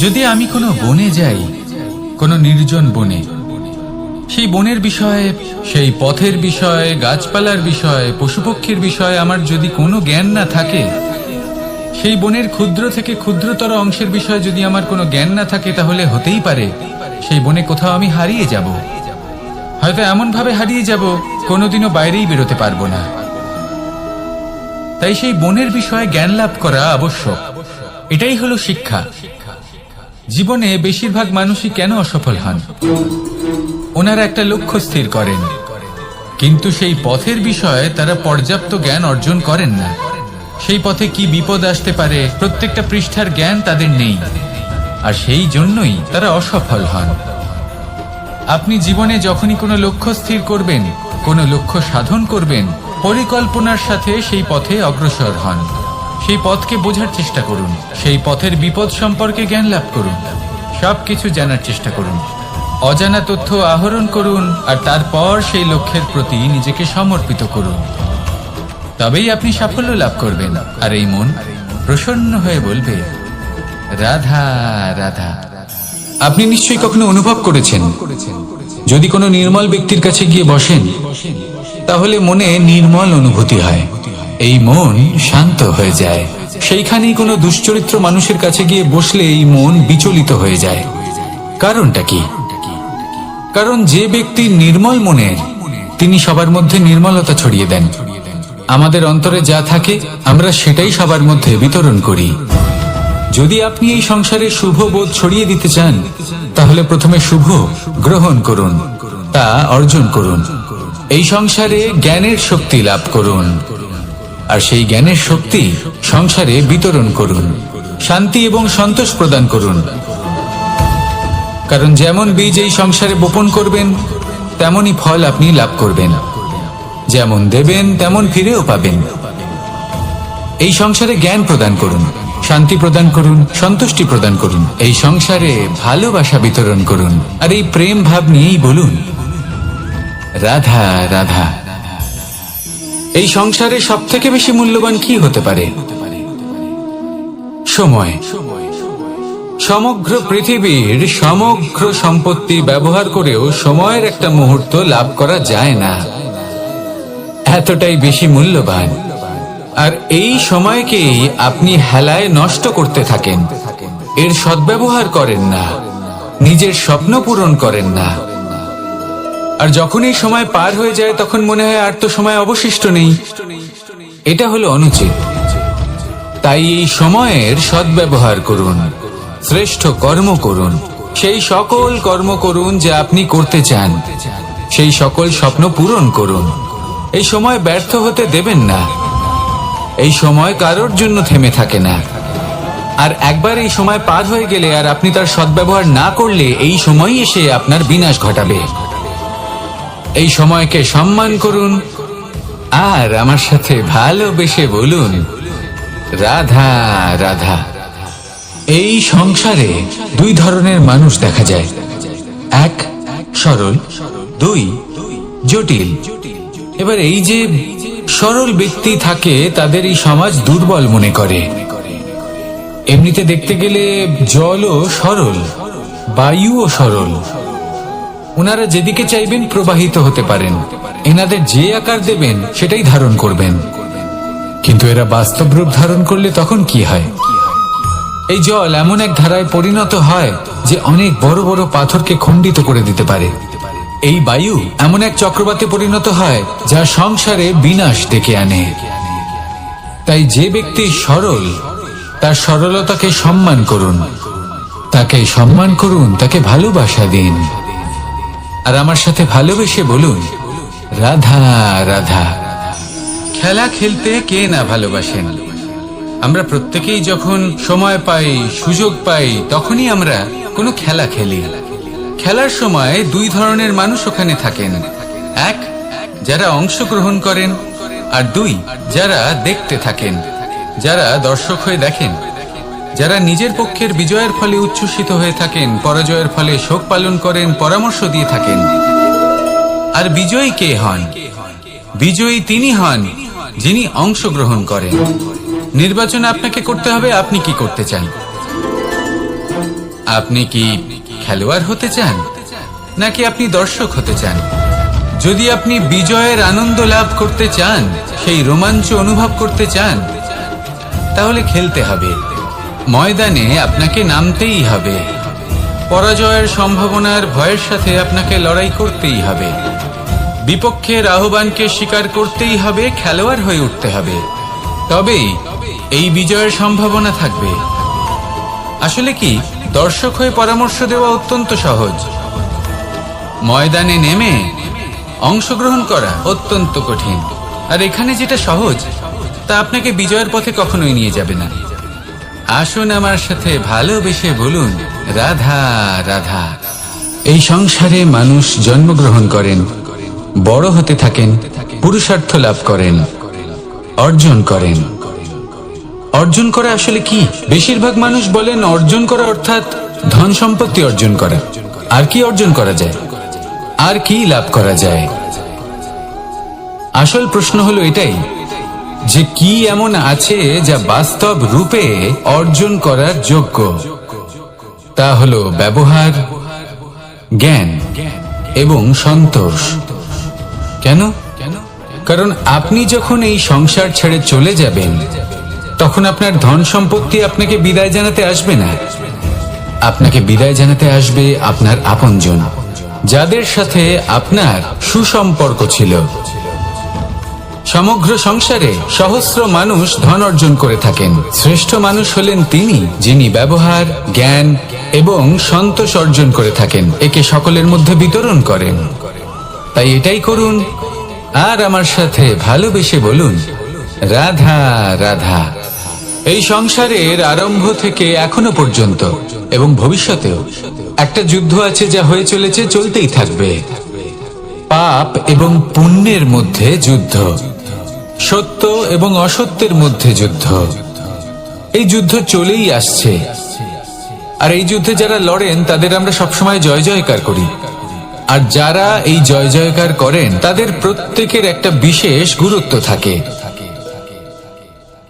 যদি আমি কোনো বনে যাই, কোনো নির্জন বনে, সেই বনের বিষয়ে, সেই পথের বিষয়ে, গাছপালার বিষয়ে, পশুপক্ষীর বিষয়ে আমার যদি কোনো জ্ঞান না থাকে, সেই বনের ক্ষুদ্র থেকে ক্ষুদ্রতর অংশের বিষয়ে যদি আমার কোনো জ্ঞান না থাকে, তাহলে হতেই পারে সেই বনে কোথাও আমি হারিয়ে যাব। হয়তো এমনভাবে হারিয়ে যাব কোনোদিনও বাইরেই বেরোতে পারবো না। তাই সেই বনের বিষয়ে জ্ঞান লাভ করা আবশ্যক। এটাই হলো শিক্ষা। জীবনে বেশিরভাগ মানুষই কেন অসফল হন? ওনারা একটা লক্ষ্য স্থির করেন, কিন্তু সেই পথের বিষয়ে তারা পর্যাপ্ত জ্ঞান অর্জন করেন না। সেই পথে কি বিপদ আসতে পারে প্রত্যেকটা পৃষ্ঠার জ্ঞান তাদের নেই, আর সেই জন্যই তারা অসফল হন। আপনি জীবনে যখনই কোনো লক্ষ্য স্থির করবেন, কোনো লক্ষ্য সাধন করবেন, পরিকল্পনার সাথে সেই পথে অগ্রসর হন। সেই পথকে বোঝার চেষ্টা করুন, সেই পথের বিপদ সম্পর্কে জ্ঞান লাভ করুন, সবকিছু জানার চেষ্টা করুন, অজানা তথ্য আহরণ করুন, আর তারপর সেই লক্ষ্যের প্রতি নিজেকে সমর্পিত করুন। তবেই আপনি সাফল্য লাভ করবেন, আর এই মন প্রসন্ন হয়ে বলবে, রাধা রাধা। আপনি নিশ্চয়ই কখনো অনুভব করেছেন, যদি কোনো নির্মল ব্যক্তির কাছে গিয়ে বসেন, তাহলে মনে নির্মল অনুভূতি হয়, এই মন শান্ত হয়ে যায়। সেইখানেই কোনো দুশ্চরিত্র মানুষের কাছে গিয়ে বসলে এই মন বিচলিত হয়ে যায়। কারণটা কি? কারণ যে ব্যক্তি নির্মল মনের, তিনি সবার মধ্যে নির্মলতা ছড়িয়ে দেন। আমাদের অন্তরে যা থাকে আমরা সেটাই সবার মধ্যে বিতরণ করি। যদি আপনি এই সংসারে শুভ বোধ ছড়িয়ে দিতে চান, তাহলে প্রথমে শুভ গ্রহণ করুন, তা অর্জন করুন। এই সংসারে জ্ঞানের শক্তি লাভ করুন, আর সেই জ্ঞানের শক্তি সংসারে বিতরণ করুন। শান্তি এবং সন্তোষ প্রদান করুন, কারণ যেমন বীজ এই সংসারে বপন করবেন, তেমনই ফল আপনি লাভ করবেন। যেমন দেবেন তেমন ফিরেও পাবেন। এই সংসারে জ্ঞান প্রদান করুন, শান্তি প্রদান করুন, সন্তুষ্টি প্রদান করুন। এই সংসারে ভালোবাসা বিতরণ করুন, আর এই প্রেম ভাব নিয়েই বলুন, রাধা রাধা। এই সংসারে সব থেকে বেশি মূল্যবান কি হতে পারে? সময়। সমগ্র পৃথিবীর সমগ্র সম্পত্তি ব্যবহার করেও সময়ের একটা মুহূর্ত লাভ করা যায় না, এতটাই বেশি মূল্যবান। আর এই সময়কেই আপনি হেলায় নষ্ট করতে থাকেন, এর সদ্ব্যবহার করেন না, নিজের স্বপ্ন পূরণ করেন না। আর যখন এই সময় পার হয়ে যায়, তখন মনে হয় আর তো সময় অবশিষ্ট নেই। এটা হলো অনুচিত। তাই এই সময়ের সদ্ব্যবহার করুন, শ্রেষ্ঠ কর্ম করুন, সেই সকল কর্ম করুন যা আপনি করতে চান, সেই সকল স্বপ্ন পূরণ করুন। এই সময় ব্যর্থ হতে দেবেন না। এই সময় কারোর জন্য থেমে থাকে না। আর একবার এই সময় পার হয়ে গেলে আর আপনি তার সদ্ব্যবহার না করলে, এই সময়ই এসে আপনার বিনাশ ঘটাবে। এই সময়কে সম্মান করুন, আর আমার সাথে ভালোবেসে বলুন, রাধা রাধা। এই সংসারে দুই ধরনের মানুষ দেখা যায়, এক সরল, দুই জটিল। এবার এই যে সরল ব্যক্তি থাকে, তাদের এই সমাজ দুর্বল মনে করে। এমনিতে দেখতে গেলে জলও সরল, বায়ুও সরল। ওনারা যেদিকে চাইবেন প্রবাহিত হতে পারেন, এনাদের যে আকার দেবেন সেটাই ধারণ করবেন। কিন্তু এরা বাস্তব রূপ ধারণ করলে তখন কি হয়? এই জল এমন এক ধারায় পরিণত হয় যে অনেক বড় বড় পাথরকে খণ্ডিত করে দিতে পারে। এই বায়ু এমন এক চক্রবাতে পরিণত হয় যা সংসারে বিনাশ ডেকে আনে। তাই যে ব্যক্তি সরল, তার সরলতাকে সম্মান করুন, তাকে সম্মান করুন, তাকে ভালোবাসা দিন। আর আমার সাথে ভালোবেসে বলুন, রাধা রাধা। খেলা খেলতে কে না ভালোবাসেন? আমরা প্রত্যেকেই যখন সময় পাই, সুযোগ পাই, তখনই আমরা কোনো খেলা খেলি। খেলার সময় দুই ধরনের মানুষ ওখানে থাকেন, এক যারা অংশগ্রহণ করেন, আর দুই যারা দেখতে থাকেন, যারা দর্শক হয়ে দেখেন, যারা নিজের পক্ষের বিজয়ের ফলে উচ্ছ্বসিত হয়ে থাকেন, পরাজয়ের ফলে শোক পালন করেন, পরামর্শ দিয়ে থাকেন। আর বিজয়ী কে হন? বিজয়ী তিনি হন যিনি অংশগ্রহণ করেন। নির্বাচন আপনাকে করতে হবে, আপনি কি করতে চান? আপনি কি খেলোয়াড় হতে চান, নাকি আপনি দর্শক হতে চান? যদি আপনি বিজয়ের আনন্দ লাভ করতে চান, সেই রোমাঞ্চ অনুভব করতে চান, তাহলে খেলতে হবে। ময়দানে আপনাকে নামতেই হবে। পরাজয়ের সম্ভাবনার ভয়ের সাথে আপনাকে লড়াই করতেই হবে। বিপক্ষের আহ্বানকে স্বীকার করতেই হবে, খেলোয়াড় হয়ে উঠতে হবে। তবেই এই বিজয়ের সম্ভাবনা থাকবে। আসলে কি, দর্শক হয়ে পরামর্শ দেওয়া অত্যন্ত সহজ। ময়দানে নেমে অংশগ্রহণ করা অত্যন্ত কঠিন। আর এখানে যেটা সহজ, তা আপনাকে বিজয়ের পথে কখনোই নিয়ে যাবে না। আসুন আমার সাথে ভালোবেসে বলুন, রাধা রাধা। এই সংসারে মানুষ জন্মগ্রহণ করেন, বড় হতে থাকেন, পুরুষার্থ লাভ করেন, অর্জন করেন। অর্জন করা আসলে কি? বেশিরভাগ মানুষ বলেন অর্জন করা অর্থাৎ ধন সম্পত্তি অর্জন করা। আর কি অর্জন করা যায়? আর কি লাভ করা যায়? আসল প্রশ্ন হলো এটাই যে কি এমন আছে যা বাস্তব রূপে অর্জন করার যোগ্য। তা হলো ব্যবহার, জ্ঞান এবং সন্তোষ। কেন? কারণ আপনি যখন এই সংসার ছেড়ে চলে যাবেন, তখন আপনার ধন সম্পত্তি আপনাকে বিদায় জানাতে আসবে না। আপনাকে বিদায় জানাতে আসবে আপনার আপনজন, যাদের সাথে আপনার সুসম্পর্ক ছিল। সমগ্র সংসারে সহস্র মানুষ ধন অর্জন করে থাকেন। শ্রেষ্ঠ মানুষ হলেন তিনি যিনি ব্যবহার, জ্ঞান এবং সন্তোষ অর্জন করে থাকেন, একে সকলের মধ্যে বিতরণ করেন। তাই এটাই করুন, আর আমার সাথে ভালোবেসে বলুন, রাধা রাধা। এই সংসারের আরম্ভ থেকে এখনো পর্যন্ত এবং ভবিষ্যতেও একটা যুদ্ধ আছে, যা হয়ে চলেছে, চলতেই থাকবে। পাপ এবং পুণ্যের মধ্যে যুদ্ধ, সত্য এবং অসত্যের মধ্যে যুদ্ধ। এই যুদ্ধ চলেই আসছে। আর এই যুদ্ধে যারা লড়েন তাদের আমরা সবসময় জয় জয়কার করি। আর যারা এই জয় জয়কার করেন তাদের প্রত্যেকের একটা বিশেষ গুরুত্ব থাকে।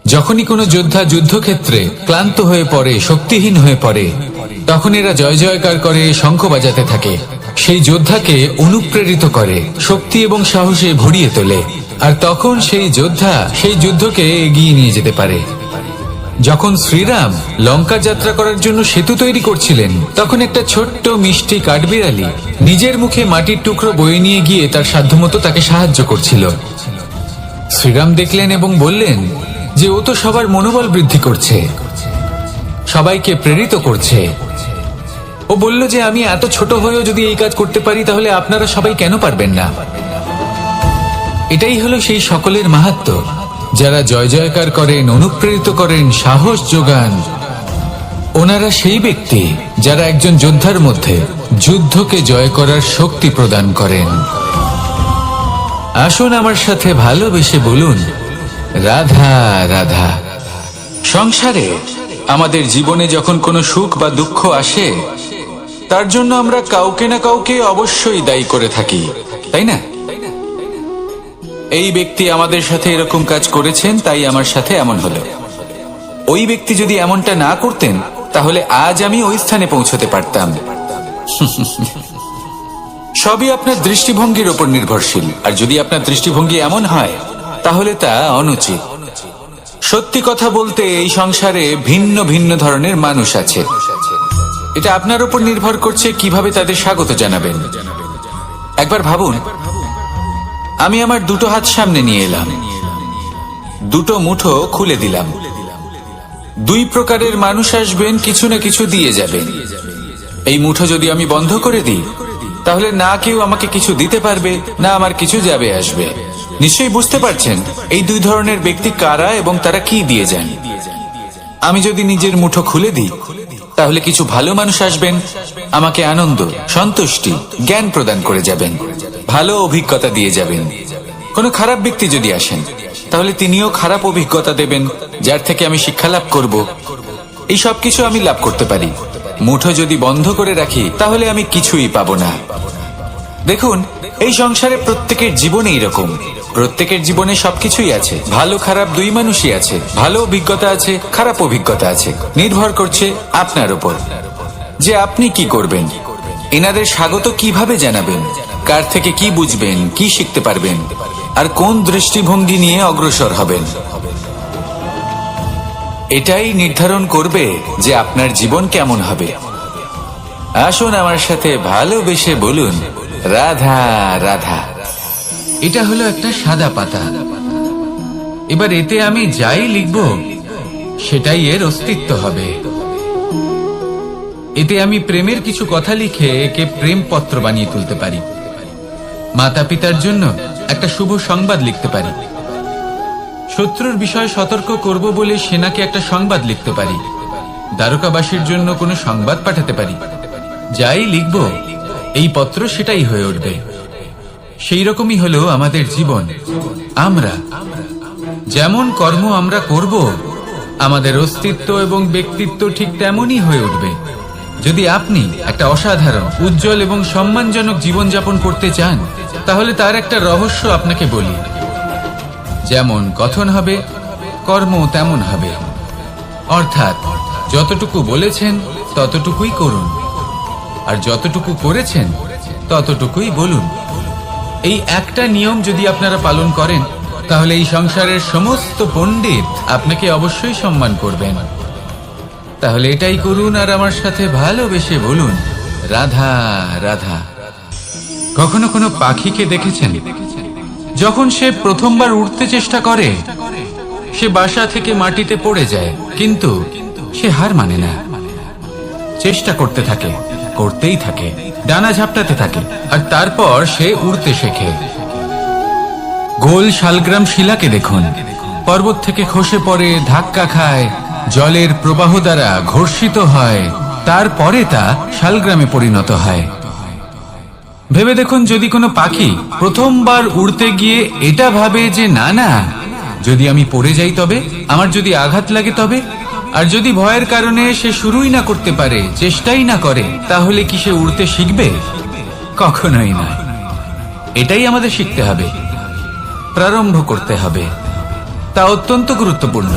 যখনই কোনো যোদ্ধা যুদ্ধক্ষেত্রে ক্লান্ত হয়ে পড়ে, শক্তিহীন হয়ে পড়ে, তখন এরা জয় জয়কার করে, শঙ্খ বাজাতে থাকে। সেই যোদ্ধাকে অনুপ্রেরিত করে, শক্তি এবং সাহসে ভরিয়ে তোলে। আর তখন সেই যোদ্ধা সেই যুদ্ধকে এগিয়ে নিয়ে যেতে পারে। যখন শ্রীরাম লঙ্কা যাত্রা করার জন্য সেতু তৈরি করছিলেন, তখন একটা ছোট্ট মিষ্টি কাঠবিড়ালি নিজের মুখে মাটির টুকরো বয়ে নিয়ে গিয়ে তার সাধ্যমতো তাকে সাহায্য করছিল। শ্রীরাম দেখলেন এবং বললেন যে ও তো সবার মনোবল বৃদ্ধি করছে, সবাইকে প্রেরিত করছে। ও বলল যে আমি এত ছোট হয়েও যদি এই কাজ করতে পারি, তাহলে আপনারা সবাই কেন পারবেন না? এটাই হলো সেই সকলের মাহাত্ম্য, যারা জয় জয়কার করেন, অনুপ্রেরিত করেন, সাহস যোগান। ওনারা সেই ব্যক্তি যারা একজন যোদ্ধার মধ্যে যুদ্ধকে জয় করার শক্তি প্রদান করেন। আসুন আমার সাথে ভালোবেসে বলুন, রাধা রাধা। সংসারে আমাদের জীবনে যখন কোনো সুখ বা দুঃখ আসে, তার জন্য আমরা কাউকে না কাউকে অবশ্যই দায়ী করে থাকি, তাই না? এই ব্যক্তি আমাদের সাথে এরকম কাজ করেছেন, তাই আমার সাথে এমন হলো। ওই ব্যক্তি যদি এমনটা না করতেন, তাহলে আজ আমি ওই স্থানে পৌঁছতে পারতাম। সবই আপনার দৃষ্টিভঙ্গির উপর নির্ভরশীল। আর যদি আপনার দৃষ্টিভঙ্গি এমন হয়, তাহলে তা অনুচিত। সত্যি কথা বলতে, এই সংসারে ভিন্ন ভিন্ন ধরনের মানুষ আছে। এটা আপনার উপর নির্ভর করছে কিভাবে তাদের স্বাগত জানাবেন। একবার ভাবুন, আমি আমার দুটো হাত সামনে নিয়ে এলাম, দুটো মুঠো খুলে দিলাম। দুই প্রকারের মানুষ আসবেন, কিছু না কিছু দিয়ে যাবেন। এই মুঠো যদি আমি বন্ধ করে দিই, তাহলে না কেউ আমাকে কিছু দিতে পারবে, না আমার কিছু যাবে আসবে। নিশ্চয়ই বুঝতে পারছেন এই দুই ধরনের ব্যক্তি কারা এবং তারা কি দিয়ে যান। আমি যদি নিজের মুঠো খুলে দিই, তাহলে কিছু ভালো মানুষ আসবেন, আমাকে আনন্দ, সন্তুষ্টি, জ্ঞান প্রদান করে যাবেন, ভালো অভিজ্ঞতা দিয়ে যাবেন। কোনো খারাপ ব্যক্তি যদি আসেন, তাহলে তিনিও খারাপ অভিজ্ঞতা দেবেন, যার থেকে আমি শিক্ষা লাভ করব। এই সব কিছু আমি লাভ করতে পারি। মুঠো যদি বন্ধ করে রাখি, তাহলে আমি কিছুই পাবো না। দেখুন, এই সংসারে প্রত্যেকের জীবনে এরকম, প্রত্যেকের জীবনে সবকিছুই আছে, ভালো খারাপ দুই মানুষই আছে, ভালো অভিজ্ঞতা আছে, খারাপ অভিজ্ঞতা আছে। নির্ভর করছে আপনার উপর যে আপনি কি করবেন, এনাদের স্বাগত কিভাবে জানাবেন, কার থেকে কি বুঝবেন, কি শিখতে পারবেন, আর কোন দৃষ্টিভঙ্গি নিয়ে অগ্রসর হবেন। এটাই নির্ধারণ করবে যে আপনার জীবন কেমন হবে। আসুন আমার সাথে ভালোবেসে বলুন, রাধা রাধা। এটা হলো একটা সাদা পাতা। এবার এতে আমি যাই লিখব সেটাই এর অস্তিত্ব হবে। এতে আমি প্রেমের কিছু কথা লিখে একে প্রেমপত্র বানিয়ে তুলতে পারি। মাতা পিতার জন্য একটা শুভ সংবাদ লিখতে পারি। শত্রুর বিষয়ে সতর্ক করব বলে সেনাকে একটা সংবাদ লিখতে পারি। দ্বারকাবাসীর জন্য কোনো সংবাদ পাঠাতে পারি। যাই লিখব এই পত্র সেটাই হয়ে উঠবে। সেই রকমই হলো আমাদের জীবন। আমরা যেমন কর্ম আমরা করব, আমাদের অস্তিত্ব এবং ব্যক্তিত্ব ঠিক তেমনই হয়ে উঠবে। যদি আপনি একটা অসাধারণ, উজ্জ্বল এবং সম্মানজনক জীবনযাপন করতে চান, তাহলে তার একটা রহস্য আপনাকে বলি। যেমন কথন হবে, কর্ম তেমন হবে। অর্থাৎ যতটুকু বলেছেন ততটুকুই করুন, আর যতটুকু করেছেন ততটুকুই বলুন। এই একটা নিয়ম যদি আপনারা পালন করেন, তাহলে এই সংসারের সমস্ত পণ্ডিত আপনাকে অবশ্যই সম্মান করবেন। তাহলে এটাই করুন আর আমার সাথে ভালোবেসে বলুন, রাধা রাধা। কখনো কোনো পাখিকে দেখেছেন? যখন সে প্রথমবার উঠতে চেষ্টা করে, সে বাসা থেকে মাটিতে পড়ে যায়, কিন্তু সে হার মানে না। চেষ্টা করতে থাকে, করতেই থাকে, ডানা ঝাপটাতে থাকে, আর তারপর সে উড়তে শেখে। গোল শালগ্রাম শিলাকে দেখুন, পর্বত থেকে খসে পড়ে, ধাক্কা খায়, জলের প্রবাহ দ্বারা ঘর্ষিত হয়, তারপরে তা শালগ্রামে পরিণত হয়। ভেবে দেখুন, যদি কোনো পাখি প্রথমবার উড়তে গিয়ে এটা ভাবে যে না না, যদি আমি পড়ে যাই তবে, আমার যদি আঘাত লাগে তবে, আর যদি ভয়ের কারণে সে শুরুই না করতে পারে, চেষ্টাই না করে, তাহলে কি সে উড়তে শিখবে? কখনোই না। এটাই আমাদের শিখতে হবে, প্রারম্ভ করতে হবে। তা অত্যন্ত গুরুত্বপূর্ণ।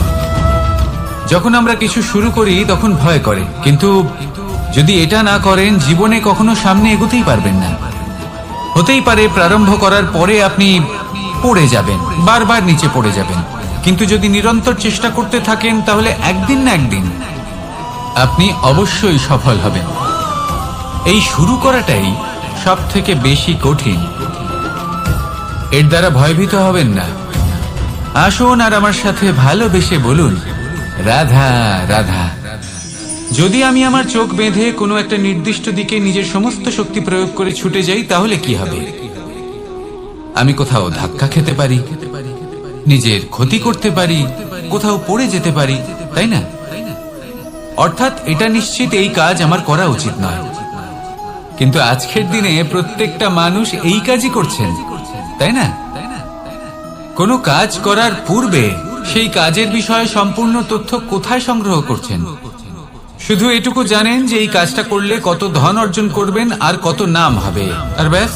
যখন আমরা কিছু শুরু করি তখন ভয় করে, কিন্তু যদি এটা না করেন, জীবনে কখনো সামনে এগোতেই পারবেন না। হতেই পারে প্রারম্ভ করার পরে আপনি পড়ে যাবেন, বারবার নিচে পড়ে যাবেন, কিন্তু যদি নিরন্তর চেষ্টা করতে থাকেন, তাহলে একদিন না একদিন আপনি অবশ্যই সফল হবেন। এই শুরু করাটাই সব থেকে বেশি কঠিন। এর দ্বারা ভয়ভীত হবেন না। আসুন আর আমার সাথে ভালোবেসে বলুন, রাধা রাধা। যদি আমি আমার চোখ বেঁধে কোনো একটা নির্দিষ্ট দিকে নিজের সমস্ত শক্তি প্রয়োগ করে ছুটে যাই, তাহলে কি হবে? আমি কোথাও ধাক্কা খেতে পারি, নিজের ক্ষতি করতে পারি, কোথাও পড়ে যেতে পারি, তাই না? অর্থাৎ এটা নিশ্চিত এই কাজ আমার করা উচিত নয়। কিন্তু আজকের দিনে প্রত্যেকটা মানুষ এই কাজই করছেন, তাই না? কোনো কাজ করার পূর্বে সেই কাজের বিষয়ে সম্পূর্ণ তথ্য কোথায় সংগ্রহ করছেন? শুধু এটুকু জানেন যে এই কাজটা করলে কত ধন অর্জন করবেন আর কত নাম হবে, আর ব্যাস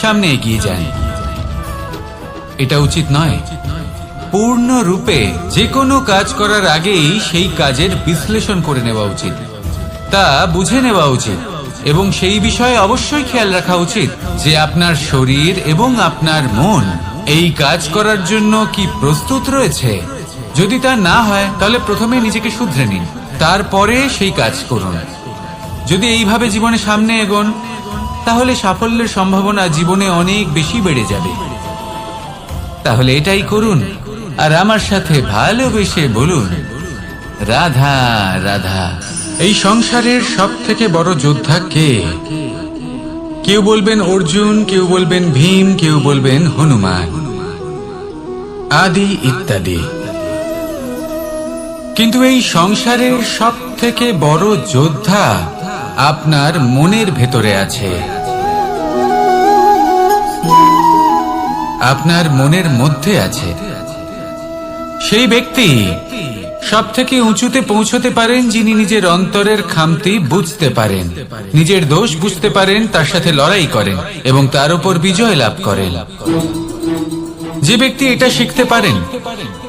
সামনে এগিয়ে যান। এটা উচিত নয়। পূর্ণরূপে যে কোনো কাজ করার আগেই সেই কাজের বিশ্লেষণ করে নেওয়া উচিত, তা বুঝে নেওয়া উচিত, এবং সেই বিষয়ে অবশ্যই খেয়াল রাখা উচিত যে আপনার শরীর এবং আপনার মন এই কাজ করার জন্য কি প্রস্তুত রয়েছে। যদি তা না হয়, তাহলে প্রথমে নিজেকে শুধরে নিন, তারপরে সেই কাজ করুন। যদি এইভাবে জীবনে সামনে এগোন, তাহলে সাফল্যের সম্ভাবনা জীবনে অনেক বেশি বেড়ে যাবে। তাহলে এটাই করুন আর আমার সাথে ভালোবেসে বলুন, রাধা রাধা। এই সংসারের সব থেকে বড় যোদ্ধা কে? কেউ বলবেন অর্জুন, কেউ বলবেন ভীম, কেউ বলবেন হনুমান, আদি ইত্যাদি। কিন্তু এই সংসারের সব থেকে বড় যোদ্ধা আপনার মনের ভেতরে আছে, আপনার মনের মধ্যে আছে। সেই ব্যক্তি সব থেকে উঁচুতে পৌঁছতে পারেন যিনি নিজের অন্তরের খামতি বুঝতে পারেন, নিজের দোষ বুঝতে পারেন, তার সাথে লড়াই করেন এবং তার উপর বিজয় লাভ করেন। যে ব্যক্তি এটা শিখতে পারেন,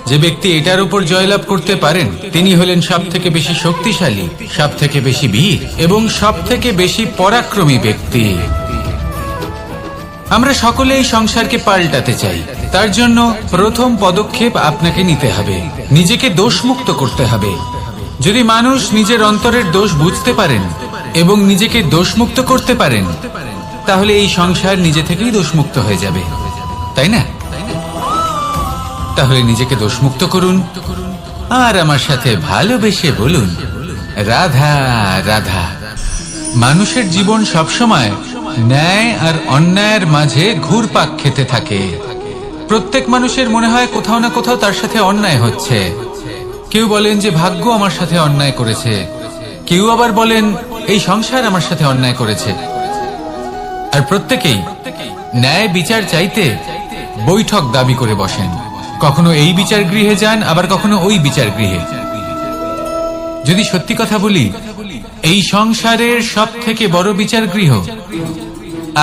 যে ব্যক্তি এটার উপর জয়লাভ করতে পারেন, তিনি হলেন সব থেকে বেশি শক্তিশালী, সব থেকে বেশি বীর এবং সব থেকে বেশি পরাক্রমী ব্যক্তি। আমরা সকলে এই সংসারকে পাল্টাতে চাই। তার জন্য প্রথম পদক্ষেপ আপনাকে নিতে হবে, নিজেকে দোষমুক্ত করতে হবে। যদি মানুষ নিজের অন্তরের দোষ বুঝতে পারেন এবং নিজেকে দোষমুক্ত করতে পারেন, তাহলে এই সংসার নিজে থেকেই দোষমুক্ত হয়ে যাবে, তাই না? তাহলে নিজেকে দোষমুক্ত করুন আর আমার সাথে ভালোবেসে বলুন, রাধা রাধা। মানুষের জীবন সবসময় ন্যায় আর অন্যায়ের মাঝে ঘুরপাক খেতে থাকে। প্রত্যেক মানুষের মনে হয় কোথাও না কোথাও তার সাথে অন্যায় হচ্ছে। কেউ বলেন যে ভাগ্য আমার সাথে অন্যায় করেছে, কেউ আবার বলেন এই সংসার আমার সাথে অন্যায় করেছে। আর প্রত্যেকেই ন্যায় বিচার চাইতে বৈঠক দাবি করে বসেন। কখনো এই বিচার গৃহে যান, আবার কখনো ওই বিচার গৃহে। যদি সত্যি কথা বলি, এই সংসারের সব থেকে বড় বিচার গৃহ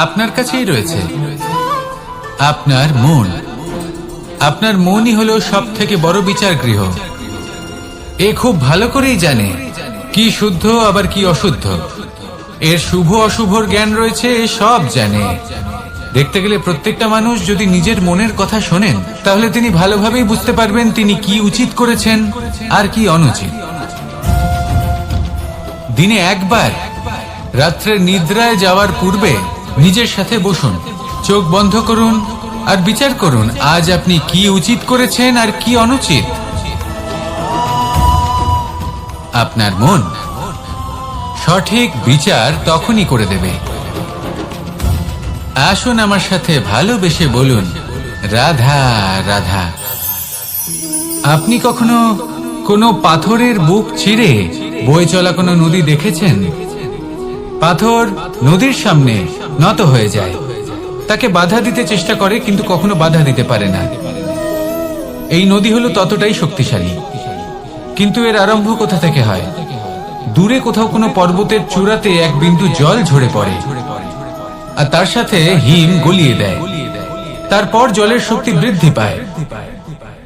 আপনার কাছেই রয়েছে, আপনার মন। আপনার মনই হলো সব থেকে বড় বিচার গৃহ। এ খুব ভালো করেই জানে কি শুদ্ধ আবার কি অশুদ্ধ, এর শুভ অশুভর জ্ঞান রয়েছে, এ সব জানে। দেখতে গেলে প্রত্যেকটা মানুষ যদি নিজের মনের কথা শোনেন, তাহলে তিনি ভালোভাবেই বুঝতে পারবেন তিনি কি উচিত করেছেন আর কি অনুচিত। দিনে একবার রাত্রে নিদ্রায় যাওয়ার পূর্বে নিজের সাথে বসুন, চোখ বন্ধ করুন আর বিচার করুন আজ আপনি কি উচিত করেছেন আর কি অনুচিত। আপনার মন সঠিক বিচার তখনই করে দেবে। আসুন আমার সাথে ভালোবেসে বলুন, রাধা রাধা। আপনি কখনো কোনো পাথরের বুক চিরে বয়ে চলা কোনো নদী দেখেছেন? পাথর নদীর সামনে নত হয়ে যায়, তাকে বাধা দিতে চেষ্টা করে কিন্তু কখনো বাধা দিতে পারে না। এই নদী হলো ততটাই শক্তিশালী, কিন্তু এর আরম্ভ কোথা থেকে হয়? দূরে কোথাও কোনো পর্বতের চূড়াতে এক বিন্দু জল ঝরে পড়ে আর তার সাথে হিম গলিয়ে দেয়। তারপর জলের শক্তি বৃদ্ধি পায়,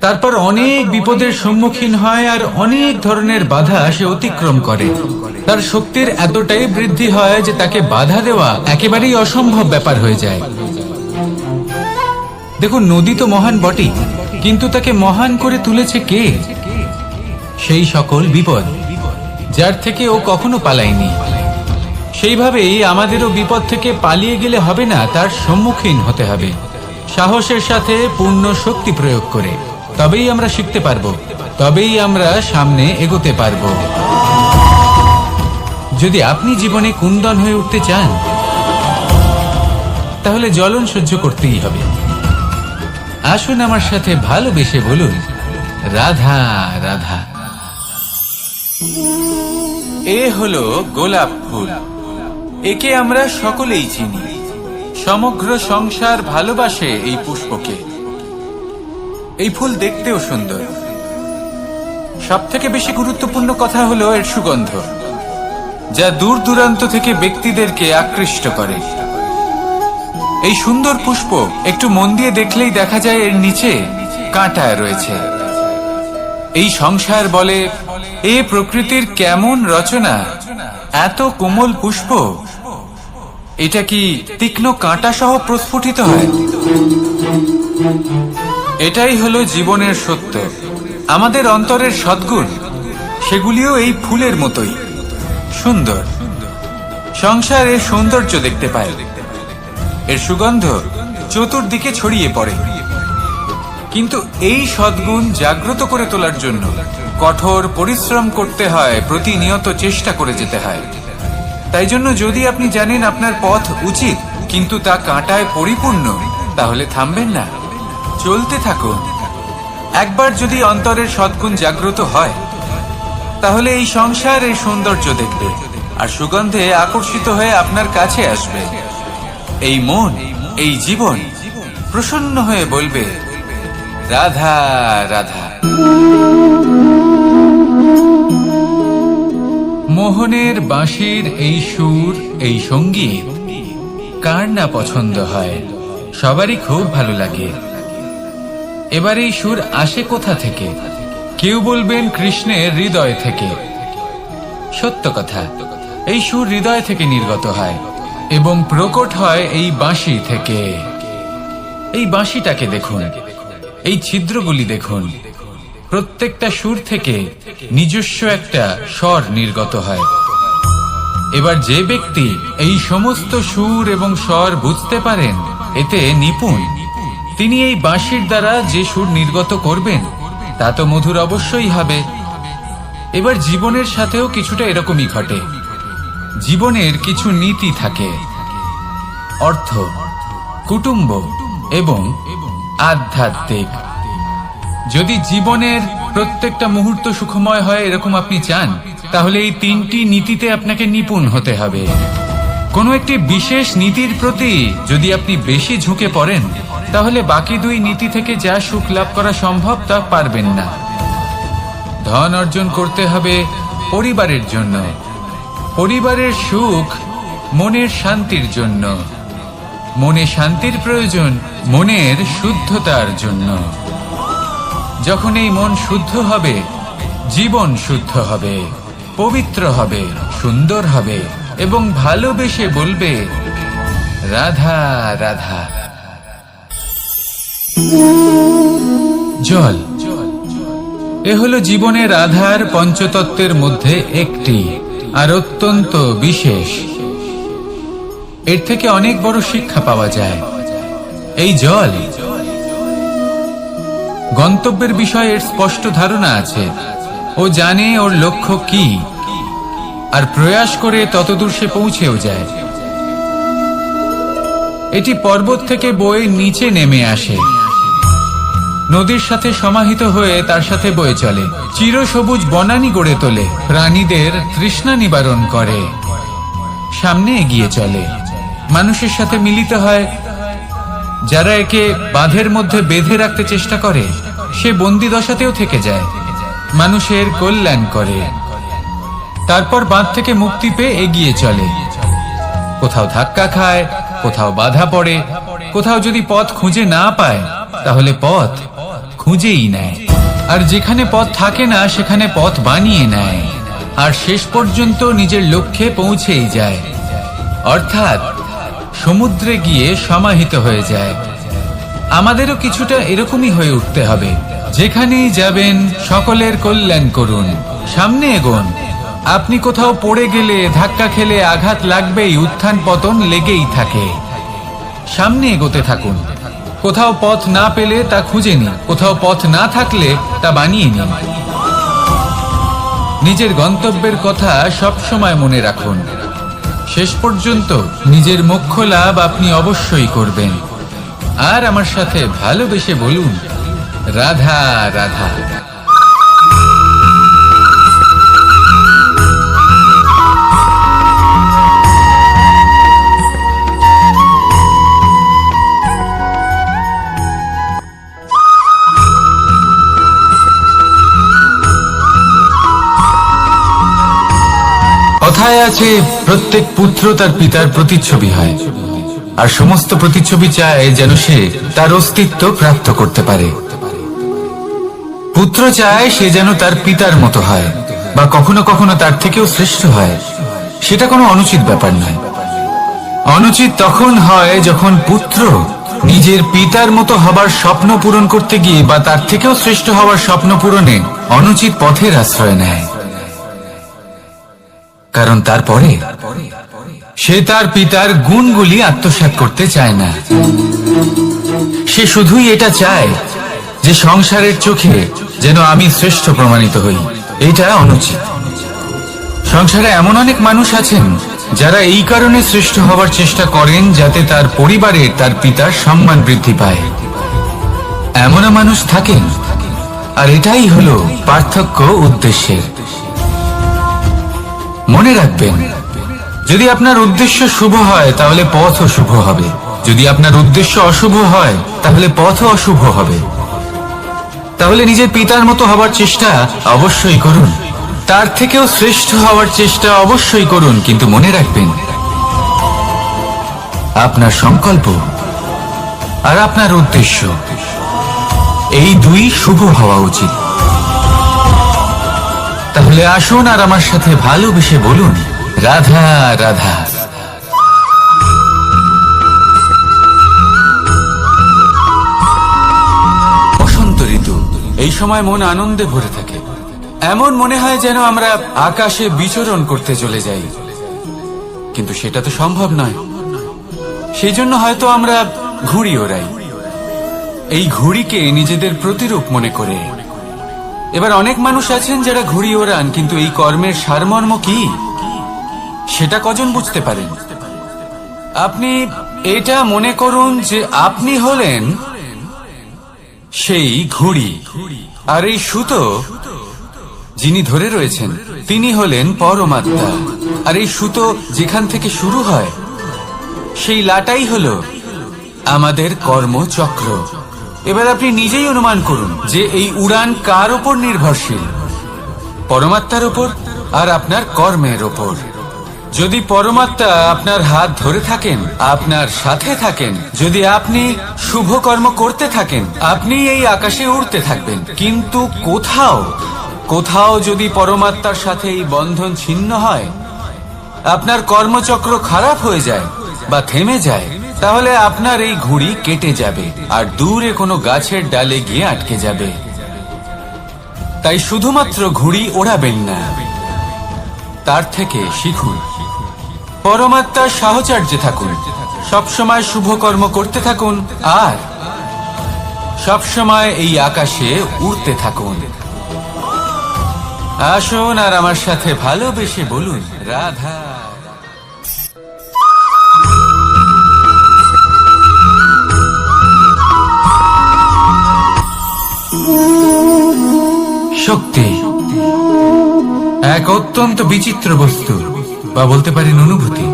তারপর অনেক বিপদের সম্মুখীন হয় আর অনেক ধরনের বাধা সে অতিক্রম করে। তার শক্তির এতটাই বৃদ্ধি হয় যে তাকে বাধা দেওয়া একেবারেই অসম্ভব ব্যাপার হয়ে যায়। দেখুন, নদী তো মহান বটেই, কিন্তু তাকে মহান করে তুলেছে কে? সেই সকল বিপদ যার থেকে ও কখনো পালায়নি। সেইভাবেই আমাদেরও বিপদ থেকে পালিয়ে গেলে হবে না, তার সম্মুখীন হতে হবে সাহসের সাথে, পূর্ণ শক্তি প্রয়োগ করে। তবেই আমরা শিখতে পারবো, তবেই আমরা সামনে এগোতে পারবো। যদি আপনি জীবনে কুন্দন হয়ে উঠতে চান, তাহলে জ্বলন সহ্য করতেই হবে। আসুন আমার সাথে ভালোবেসে বলুন, রাধা রাধা। এ হলো গোলাপ ফুল। একে আমরা সকলেই চিনি। সমগ্র সংসার ভালোবাসে এই পুষ্পকে। এই ফুল দেখতেও সুন্দর। সবথেকে বেশি গুরুত্বপূর্ণ কথা হলো এর সুগন্ধ, যা দূর দূরান্ত থেকে ব্যক্তিদেরকে আকৃষ্ট করে। এই সুন্দর পুষ্প একটু মন দিয়ে দেখলেই দেখা যায় এর নিচে কাঁটা রয়েছে। এই সংসার বলে, এ প্রকৃতির কেমন রচনা, এত কোমল পুষ্প, এটা কি তীক্ষ্ণ কাঁটা সহ প্রস্ফুটিত হয়? এটাই হলো জীবনের সত্য। আমাদের অন্তরের সদ্গুণ, সেগুলিও এই ফুলের মতোই সুন্দর। সংসার এর সৌন্দর্য দেখতে পায়, এর সুগন্ধ চতুর্দিকে ছড়িয়ে পড়ে। কিন্তু এই সদ্গুণ জাগ্রত করে তোলার জন্য কঠোর পরিশ্রম করতে হয়, প্রতিনিয়ত চেষ্টা করে যেতে হয়। তাই জন্য যদি আপনি জানেন আপনার পথ উচিত কিন্তু তা কাঁটায় পরিপূর্ণ, তাহলে থামবেন না, চলতে থাকুন। একবার যদি অন্তরের সদ্গুণ জাগ্রত হয়, তাহলে এই সংসারের সৌন্দর্য দেখবে আর সুগন্ধে আকর্ষিত হয়ে আপনার কাছে আসবে। এই মন, এই জীবন প্রসন্ন হয়ে বলবে, রাধা রাধা। মোহনের বাঁশির এই সুর, এই সঙ্গীত কার না পছন্দ হয়? সবারই খুব ভালো লাগে। এবার এই সুর আসে কোথা থেকে? কেউ বলবেন কৃষ্ণের হৃদয় থেকে। সত্য কথা, এই সুর হৃদয় থেকে নির্গত হয় এবং প্রকট হয় এই বাঁশি থেকে। এই বাঁশিটাকে দেখুন, এই ছিদ্রগুলি দেখুন, প্রত্যেকটা সুর থেকে নিজস্ব একটা স্বর নির্গত হয়। এবার যে ব্যক্তি এই সমস্ত সুর এবং স্বর বুঝতে পারেন, এতে নিপুণ, তিনি এই বাঁশির দ্বারা যে সুর নির্গত করবেন তা তো মধুর অবশ্যই হবে। এবার জীবনের সাথেও কিছুটা এরকমই ঘটে। জীবনের কিছু নীতি থাকে, অর্থ, কুটুম্ব এবং আধ্যাত্মিক। যদি জীবনের প্রত্যেকটা মুহূর্ত সুখময় হয় এরকম আপনি চান, তাহলে এই তিনটি নীতিতে আপনাকে নিপুণ হতে হবে। কোনো একটি বিশেষ নীতির প্রতি যদি আপনি বেশি ঝুঁকে পড়েন, তাহলে বাকি দুই নীতি থেকে যা সুখ লাভ করা সম্ভব তা পারবেন না। ধন অর্জন করতে হবে পরিবারের জন্য, পরিবারের সুখ মনের শান্তির জন্য, মনে শান্তির প্রয়োজন মনের শুদ্ধতার জন্য। যখন এই মন শুদ্ধ হবে, জীবন শুদ্ধ হবে, পবিত্র হবে, সুন্দর হবে এবং ভালোবেসে বলবে রাধা রাধা। জল, এ হলো জীবনের আধার পঞ্চতত্ত্বের মধ্যে একটি, আর অত্যন্ত বিশেষ। এর থেকে অনেক বড় শিক্ষা পাওয়া যায়। এই জল, গন্তব্যের বিষয়ে এর স্পষ্ট ধারণা আছে। ও জানে ওর লক্ষ্য কি, আর প্রয়াস করে ততদূর সে পৌঁছেও যায়। এটি পর্বত থেকে বয়ে নিচে নেমে আসে, নদীর সাথে সমাহিত হয়ে তার সাথে বয়ে চলে, চিরসবুজ বনানী গড়ে তোলে, প্রাণীদের তৃষ্ণা নিবারণ করে, সামনে এগিয়ে চলে, মানুষের সাথে মিলিত হয়। যারা একে বাঁধের মধ্যে বেঁধে রাখতে চেষ্টা করে, সে বন্দি দশাতেও থেকে যায়, মানুষের কল্যাণ করে। তারপর বাঁধ থেকে মুক্তি পেয়ে এগিয়ে চলে, কোথাও ধাক্কা খায়, কোথাও বাধা পড়ে, কোথাও যদি পথ খুঁজে না পায় তাহলে পথ খুঁজেই নেয়, আর যেখানে পথ থাকে না সেখানে পথ বানিয়ে নেয়, আর শেষ পর্যন্ত নিজের লক্ষ্যে পৌঁছেই যায়, অর্থাৎ সমুদ্রে গিয়ে সমাহিত হয়ে যায়। আমাদেরও কিছুটা এরকমই হয়ে উঠতে হবে। যেখানেই যাবেন সকলের কল্যাণ করুন, সামনে এগোন। আপনি কোথাও পড়ে গেলে, ধাক্কা খেলে আঘাত লাগবেই, উত্থান পতন লেগেই থাকে। সামনে এগোতে থাকুন। কোথাও পথ না পেলে তা খুঁজে নিন, কোথাও পথ না থাকলে তা বানিয়ে নিন। নিজের গন্তব্যের কথা সব সময় মনে রাখুন। শেষ পর্যন্ত নিজের মোক্ষ লাভ আপনি অবশ্যই করবেন। আর আমার সাথে ভালোবেসে বলুন রাধা রাধা। কথায় আছে, প্রত্যেক পুত্র তার পিতার প্রতিচ্ছবি হয়, আর সমস্ত প্রতিচ্ছবি চায় যেন সে তার অস্তিত্ব প্রাপ্ত করতে পারে। পুত্র চায় সে যেন তার পিতার মতো হয়, বা কখনো কখনো তার থেকেও শ্রেষ্ঠ হয়। সেটা কোনো অনুচিত ব্যাপার নয়। অনুচিত তখন হয় যখন পুত্র নিজের পিতার মতো হবার স্বপ্ন পূরণ করতে গিয়ে বা তার থেকেও শ্রেষ্ঠ হওয়ার স্বপ্ন পূরণে অনুচিত পথের আশ্রয় নেয়। কারণ তারপরে সে তার পিতার গুণগুলি আত্মসাৎ করতে চায় না। সে শুধুই এটা চায় যে সংসারের চোখে যেন আমি শ্রেষ্ঠ প্রমাণিত হই। এটা অনুচিত। সংসারে এমন অনেক মানুষ আছেন যারা এই কারণে শ্রেষ্ঠ হওয়ার চেষ্টা করেন যাতে তার পরিবারে তার পিতার সম্মান বৃদ্ধি পায়। এমনও মানুষ থাকেন, আর এটাই হলো পার্থক্য উদ্দেশ্যের। মনে রাখবেন, যদি আপনার উদ্দেশ্য শুভ হয় তাহলে পথও শুভ হবে, যদি আপনার উদ্দেশ্য অশুভ হয় তাহলে পথও অশুভ হবে। তাহলে নিজের পিতার মতো হবার চেষ্টা অবশ্যই করুন, তার থেকেও শ্রেষ্ঠ হওয়ার চেষ্টা অবশ্যই করুন, কিন্তু মনে রাখবেন আপনার সংকল্প আর আপনার উদ্দেশ্য এই দুই শুভ হওয়া উচিত। তাহলে আসুন আর আমার সাথে ভালোবেসে বলুন, রাধা রাধা। বসন্ত ঋতু, এই সময় মন আনন্দে ভরে থাকে। এমন মনে হয় যেন আমরা আকাশে বিচরণ করতে চলে যাই, কিন্তু সেটা তো সম্ভব নয়। সেই জন্য হয়তো আমরা ঘুড়ি ওড়াই, এই ঘুড়িকে নিজেদের প্রতিরূপ মনে করে। এবার অনেক মানুষ আছেন যারা ঘুড়ি ওড়ান, কিন্তু এই কর্মের সারমর্ম কি সেটা কজন বুঝতে পারেন? আপনি এটা মনে করুন যে আপনি হলেন সেই ঘুড়ি, আর এই সুতো যিনি ধরে রয়েছেন তিনি হলেন পরমাত্মা। আর এই সুতো যেখান থেকে শুরু হয় সেই লাটাই হলো আমাদের কর্মচক্র। এবার আপনি নিজেই অনুমান করুন যে এই উড়ান কার ওপর নির্ভরশীল, পরমাত্মার ওপর আর আপনার কর্মের ওপর। যদি পরমাত্মা আপনার হাত ধরে থাকেন, আপনার সাথে থাকেন, যদি আপনি শুভ কর্ম করতে থাকেন, আপনি এই আকাশে উড়তে থাকবেন। কিন্তু কোথাও কোথাও যদি পরমাত্মার সাথে এই বন্ধন ছিন্ন হয়, আপনার কর্মচক্র খারাপ হয়ে যায় বা থেমে যায়, তাহলে আপনার এই ঘুড়ি কেটে যাবে আর দূরে কোনো গাছের ডালে গিয়ে আটকে যাবে। তাই শুধুমাত্র ঘুড়ি ওড়াবেন না, তার থেকে শিখুন, পরমাত্মার সাহচর্যে থাকুন, সবসময় শুভ কর্ম করতে থাকুন আর সবসময় এই আকাশে উড়তে থাকুন। আসুন আর আমার সাথে ভালোবেসে বলুন, রাধা। শক্তি এক অত্যন্ত বিচিত্র বস্তু, বা বলতে পারেন অনুভূতি।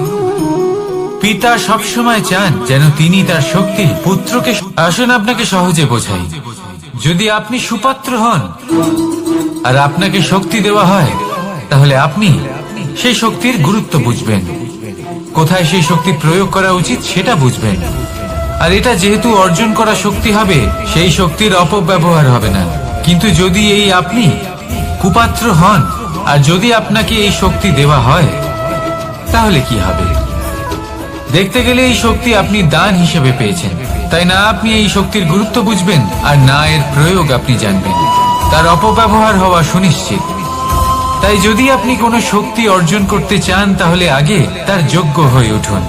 পিতা সবসময় চান যেন তিনি তার শক্তি পুত্রকে। আসুন আপনাকে সহজে বোঝাই। যদি আপনি সুপাত্র হন আর আপনাকে শক্তি দেওয়া হয়, তাহলে আপনি সেই শক্তির গুরুত্ব বুঝবেন, কোথায় সেই শক্তি প্রয়োগ করা উচিত সেটা বুঝবেন। আর এটা যেহেতু অর্জন করা শক্তি হবে, সেই শক্তির অপব্যবহার হবে না। কিন্তু যদি এই আপনি কুপাত্র হন আর যদি আপনাকে এই শক্তি দেওয়া হয়, তাহলে কি হবে? দেখতে গেলে এই শক্তি আপনি দান হিসেবে পেয়েছেন, তাই না আপনি এই শক্তির গুরুত্ব বুঝবেন আর না এর প্রয়োগ আপনি জানবেন। তার অপব্যবহার হওয়া সুনিশ্চিত। তাই যদি আপনি কোনো শক্তি অর্জন করতে চান, তাহলে আগে তার যোগ্য হয়ে উঠুন,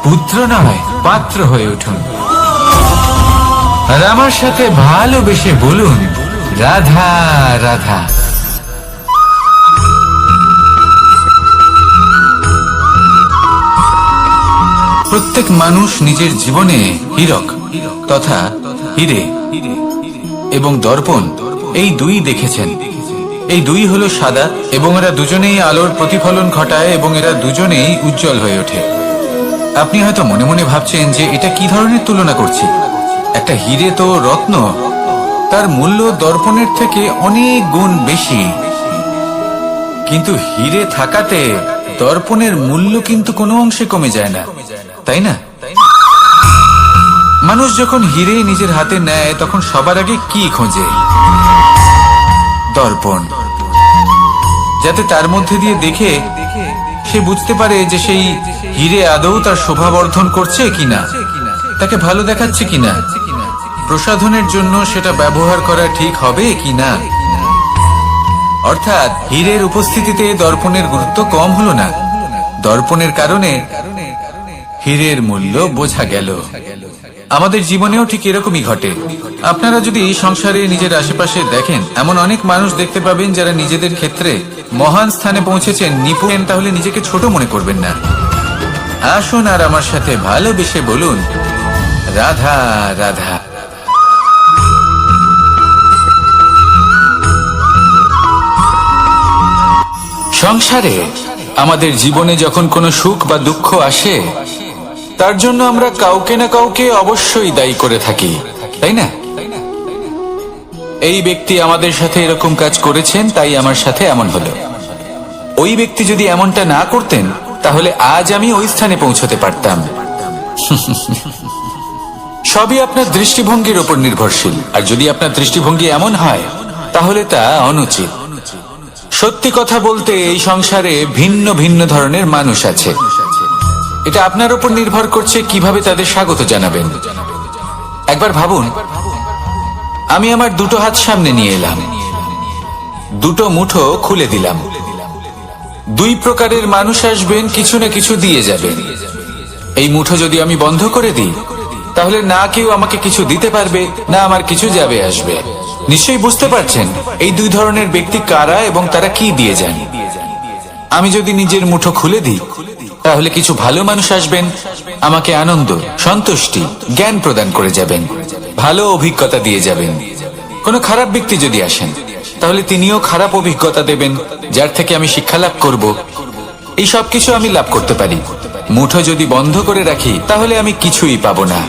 পুত্র নয় পাত্র হয়ে উঠুন। আর আমার সাথে ভালোবেসে বলুন, রাধা রাধা। প্রত্যেক মানুষ নিজের জীবনে হীরক তথা হিরে এবং দর্পণ এই দুই দেখেছেন। এই দুই হলো সাদা এবং এরা দুজনেই আলোর প্রতিফলন ঘটায় এবং এরা দুজনেই উজ্জ্বল হয়ে ওঠে। আপনি হয়তো মনে মনে ভাবছেন যে এটা কি ধরনের তুলনা করছি। একটা হিরে তো রত্ন, তার মূল্য দর্পণের থেকে অনেক গুণ বেশি। কিন্তু হিরে থাকাতে দর্পণের মূল্য কিন্তু কোনো অংশে কমে যায় না, তাই না? মানুষ যখন হিরে নিজের হাতে নেয়, তখন সবার আগে কি খোঁজে? দর্পণ, যাতে তার মধ্যে দিয়ে দেখে সে বুঝতে পারে যে সেই হিরে আদৌ তার শোভাবর্ধন করছে কিনা, তাকে ভালো দেখাচ্ছে কিনা, প্রসাধনের জন্য সেটা ব্যবহার করা ঠিক হবে কিনা। অর্থাৎ হীরের উপস্থিতিতে দর্পণের গুরুত্ব কম হলো না, দর্পণের কারণে হীরের মূল্য বোঝা গেল। আমাদের জীবনেও ঠিক এরকমই ঘটে। আপনারা যদি সংসারে নিজের আশেপাশে দেখেন, এমন অনেক মানুষ দেখতে পাবেন যারা নিজেদের ক্ষেত্রে মহান স্থানে পৌঁছেছেন, নিপুণ, তাহলে নিজেকে ছোট মনে করবেন না। আসুন আর আমার সাথে ভালোবেসে বলুন, রাধা রাধা। সংসারে আমাদের জীবনে যখন কোনো সুখ বা দুঃখ আসে, তার জন্য আমরা কাউকে না কাউকে অবশ্যই দায়ী করে থাকি, তাই না? এই ব্যক্তি আমাদের সাথে এরকম কাজ করেছেন, তাই আমার সাথে এমন হলো। ওই ব্যক্তি যদি এমনটা না করতেন তাহলে আজ আমি ওই স্থানে পৌঁছতে পারতাম। সবই আপনার দৃষ্টিভঙ্গির উপর নির্ভরশীল, আর যদি আপনার দৃষ্টিভঙ্গি এমন হয় তাহলে তা অনুচিত। সত্যি কথা বলতে এই সংসারে ভিন্ন ভিন্ন ধরনের মানুষ আছে। এটা আপনার উপর নির্ভর করছে কিভাবে তাদের স্বাগত জানাবেন। একবার ভাবুন, আমি আমার দুটো হাত সামনে নিয়ে এলাম, দুটো মুঠো খুলে দিলাম। দুই প্রকারের মানুষ আসবেন, কিছু না কিছু দিয়ে যাবেন। এই মুঠো যদি আমি বন্ধ করে দিই তাহলে না কেউ আমাকে কিছু দিতে পারবে, না আমার কিছু যাবে আসবে। নিশ্চয়ই বুঝতে পারছেন এই দুই ধরনের ব্যক্তি কারা এবং তারা কি দিয়ে যান। আমি যদি নিজের মুঠো খুলে দিই তাহলে কিছু ভালো মানুষ আসবেন, আমাকে আনন্দ, সন্তুষ্টি, জ্ঞান প্রদান করে যাবেন, ভালো অভিজ্ঞতা দিয়ে যাবেন। কোনো খারাপ ব্যক্তি যদি আসেন তাহলে তিনিও খারাপ অভিজ্ঞতা দেবেন, যার থেকে আমি শিক্ষা লাভ করব। এই সব কিছু আমি লাভ করতে পারি। মুঠো যদি বন্ধ করে রাখি তাহলে আমি কিছুই পাবো না।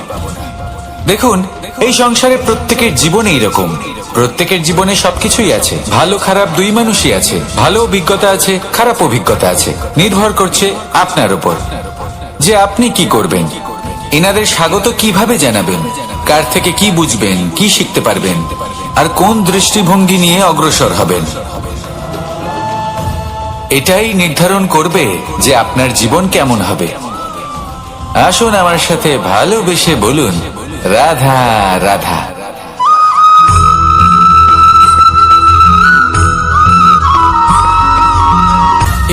দেখুন, এই সংসারে প্রত্যেকের জীবনে এইরকম। প্রত্যেকের জীবনে সবকিছুই আছে, ভালো খারাপ দুই মানুষই আছে। ভালো অভিজ্ঞতা আছে, খারাপ অভিজ্ঞতা আছে। নির্ভর করছে আপনার উপর যে আপনি কি করবেন, এনাদের স্বাগত কিভাবে জানাবেন, কার থেকে কি বুঝবেন, কি শিখতে পারবেন, আর কোন দৃষ্টিভঙ্গি নিয়ে অগ্রসর হবেন। এটাই নির্ধারণ করবে যে আপনার জীবন কেমন হবে। আসুন আমার সাথে ভালোবেসে বলুন, রাধা রাধা।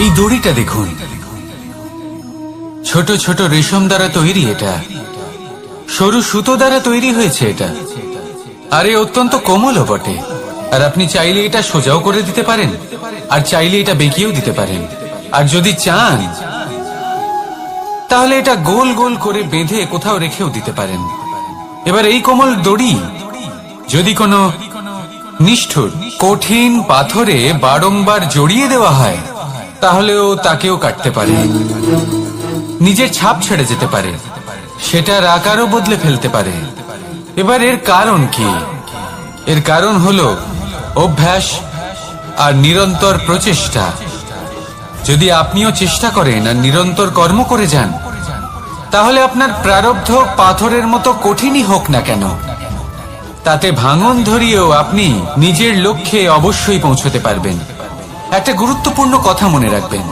এই দড়িটা দেখুন, ছোট ছোট রেশম দ্বারা তৈরি। এটা সরু সুতো দ্বারা তৈরি হয়েছে এটা, আর এ অত্যন্ত কোমলও বটে। আর আপনি চাইলে এটা সোজাও করে দিতে পারেন, আর চাইলে এটা বেঁকিয়েও দিতে পারেন। আর যদি চান তাহলে এটা গোল গোল করে বেঁধে কোথাও রেখেও দিতে পারেন। এবার এই কোমল দড়ি যদি কোনো নিষ্ঠুর কঠিন পাথরে বারংবার জড়িয়ে দেওয়া হয় তাহলেও তাকেও কাটতে পারে, নিজের ছাপ ছেড়ে যেতে পারে, সেটার আকারও বদলে ফেলতে পারে। এবার এর কারণ কি? এর কারণ হলো অভ্যাস আর নিরন্তর প্রচেষ্টা। যদি আপনিও চেষ্টা করেন আর নিরন্তর কর্ম করে যান তাহলে আপনার প্রারব্ধ পাথরের মতো কঠিনই হোক না কেন, তাতে ভাঙন ধরিয়েও আপনি নিজের লক্ষ্যে অবশ্যই পৌঁছতে পারবেন। একটা গুরুত্বপূর্ণ কথা মনে রাখবেন,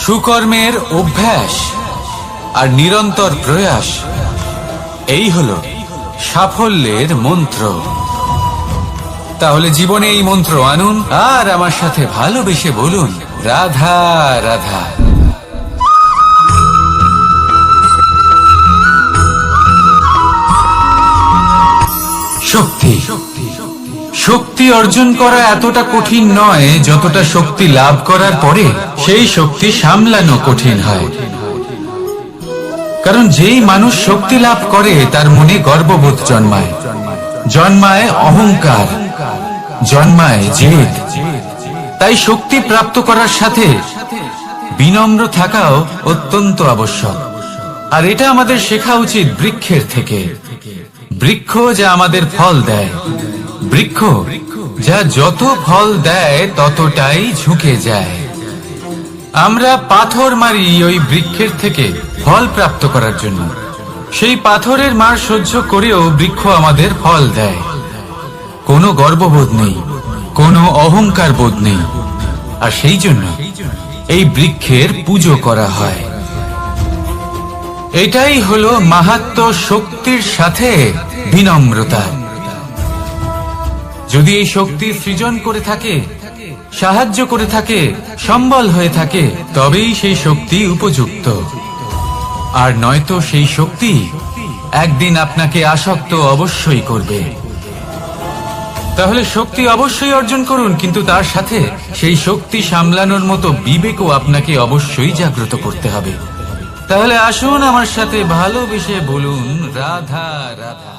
সুকর্মের অভ্যাস আর নিরন্তর প্রয়াস, এই হলো সাফল্যের মন্ত্র। তাহলে জীবনে এই মন্ত্র আনুন আর আমার সাথে ভালোবেসে বলুন, রাধা রাধা। শক্তি শক্তি অর্জন করা এতটা কঠিন নয় যতটা শক্তি লাভ করার পরে সেই শক্তি সামলানো কঠিন হয়। কারণ যেই মানুষ শক্তি লাভ করে তার মনে গর্ববোধ জন্মায়, জন্মায় অহংকার, জন্মায় জেদ। তাই শক্তি প্রাপ্ত করার সাথে বিনম্র থাকাও অত্যন্ত আবশ্যক। আর এটা আমাদের শেখা উচিত বৃক্ষের থেকে। বৃক্ষ যা আমাদের ফল দেয়, বৃক্ষ যা যত ফল দেয় ততটাই ঝুঁকে যায়। আমরা পাথর মারি ওই বৃক্ষের থেকে ফল প্রাপ্ত করার জন্য। সেই পাথরের মার সহ্য করেও বৃক্ষ আমাদের ফল দেয়। কোনো গর্ববোধ নেই, কোনো অহংকার বোধ নেই, আর সেই জন্য এই বৃক্ষের পুজো করা হয়। এটাই হলো মাহাত্ম্য শক্তির সাথে বিনম্রতা। যদি এই শক্তি সৃজন করে থাকে, সাহায্য করে থাকে, সম্বল হয়ে থাকে, তবেই সেই শক্তি উপযুক্ত। আর নয়তো সেই শক্তি একদিন আপনাকে আসক্ত অবশ্যই করবে। তাহলে শক্তি অবশ্যই অর্জন করুন, কিন্তু তার সাথে সেই শক্তি সামলানোর মতো বিবেকও আপনাকে অবশ্যই জাগ্রত করতে হবে। তাহলে আসুন আমার সাথে ভালোবেসে বলুন, রাধা রাধা।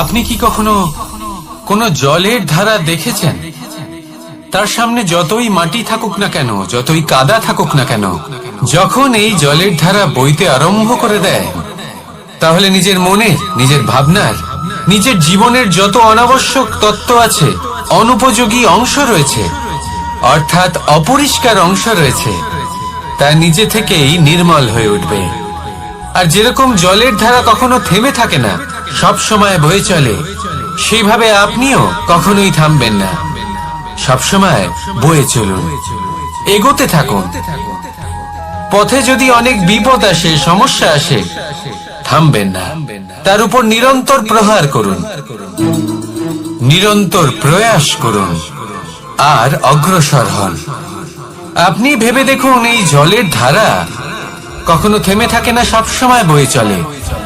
আপনি কি কখনো কোনো জলের ধারা দেখেছেন? তার সামনে যতই মাটি থাকুক না কেন, যতই কাদা থাকুক না কেন, যখন এই জলের ধারা বইতে আরম্ভ করে দেয়, তাহলে নিজের মনে, নিজের ভাবনার, নিজের জীবনের যত অনাবশ্যক তত্ত্ব আছে, অনুপযোগী অংশ রয়েছে, অর্থাৎ অপরিষ্কার অংশ রয়েছে, তা নিজে থেকেই নির্মল হয়ে উঠবে। আর যেরকম জলের ধারা কখনো থেমে থাকে না, সব সময় বয়ে চলে, সেইভাবে আপনিও কখনোই থামবেন না। সবসময় বয়ে চলুন, এগোতে থাকুন। পথে যদি অনেক বিপদ আসে, সমস্যা আসে, থামবেন না, তার উপর নিরন্তর প্রহার করুন, নিরন্তর প্রয়াস করুন আর অগ্রসর হন। আপনি ভেবে দেখুন, এই জলের ধারা কখনো থেমে থাকে না, সবসময় বয়ে চলে,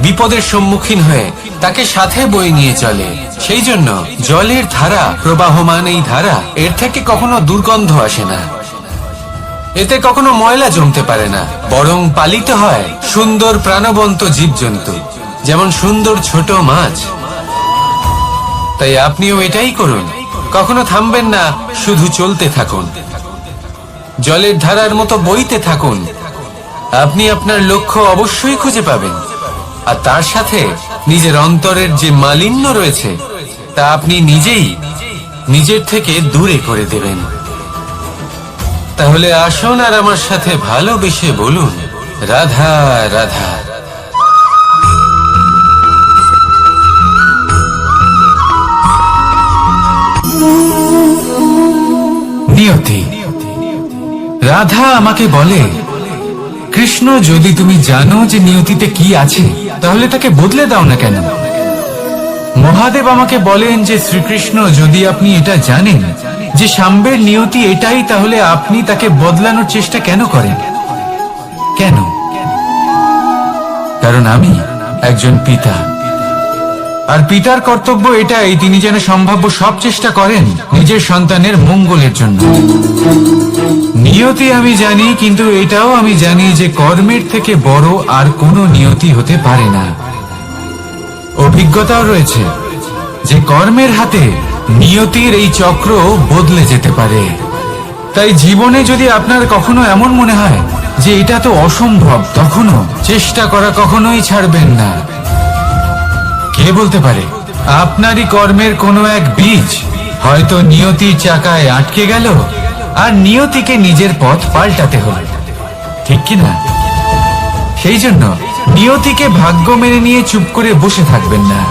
বিপদের সম্মুখীন হয়ে তাকে সাথে বয়ে নিয়ে চলে। সেই জন্য জলের ধারা, প্রবাহমান এই ধারা, এর থেকে কখনো দুর্গন্ধ আসে না, এতে কখনো ময়লা জমতে পারে না, বরং পালিত হয় সুন্দর প্রাণবন্ত জীবজন্তু, যেমন সুন্দর ছোট মাছ। তাই আপনিও এটাই করুন, কখনো থামবেন না, শুধু চলতে থাকুন, জলের ধারার মতো বইতে থাকুন। আপনি আপনার লক্ষ্য অবশ্যই খুঁজে পাবেন, আর তার সাথে নিজের অন্তরের যে মালিন্য রয়েছে তা আপনি নিজেই নিজের থেকে দূরে করে দেবেন। তাহলে আসুন আর আমার সাথে ভালোবেসে বলুন, রাধা রাধা। নিয়তি। রাধা আমাকে বলে, কৃষ্ণ, যদি তুমি জানো যে নিয়তিতে কি আছে, তাহলে তাকে বদলে দাও না কেন? মহাদেব আমাকে বলেন যে শ্রীকৃষ্ণ, যদি আপনি এটা জানেন যে সাম্বের নিয়তি এটাই, তাহলে আপনি তাকে বদলানোর চেষ্টা কেন করেন? কেন? কারণ আমি একজন পিতা, আর পিতার কর্তব্য এটাই, তিনি যেন সম্ভাব্য সব চেষ্টা করেন নিজের সন্তানের মঙ্গলের জন্য। নিয়তি আমি জানি, কিন্তু এটাও আমি জানি যে কর্মের থেকে বড় আর কোনো নিয়তি হতে পারে না। অভিজ্ঞতাও রয়েছে যে কর্মের হাতে নিয়তির এই চক্র বদলে যেতে পারে। তাই জীবনে যদি আপনার কখনো এমন মনে হয় যে এটা তো অসম্ভব, তখনও চেষ্টা করা কখনোই ছাড়বেন না। কে বলতে পারে আপনারই কর্মের কোনো এক বীজ হয়তো নিয়তির চাকায় আটকে গেল, আর নিয়তিকে নিজের পথ পাল্টাতে হল, ঠিক কিনা? সেই জন্য নিয়তিকে ভাগ্য মেনে নিয়ে চুপ করে বসে থাকবেন না।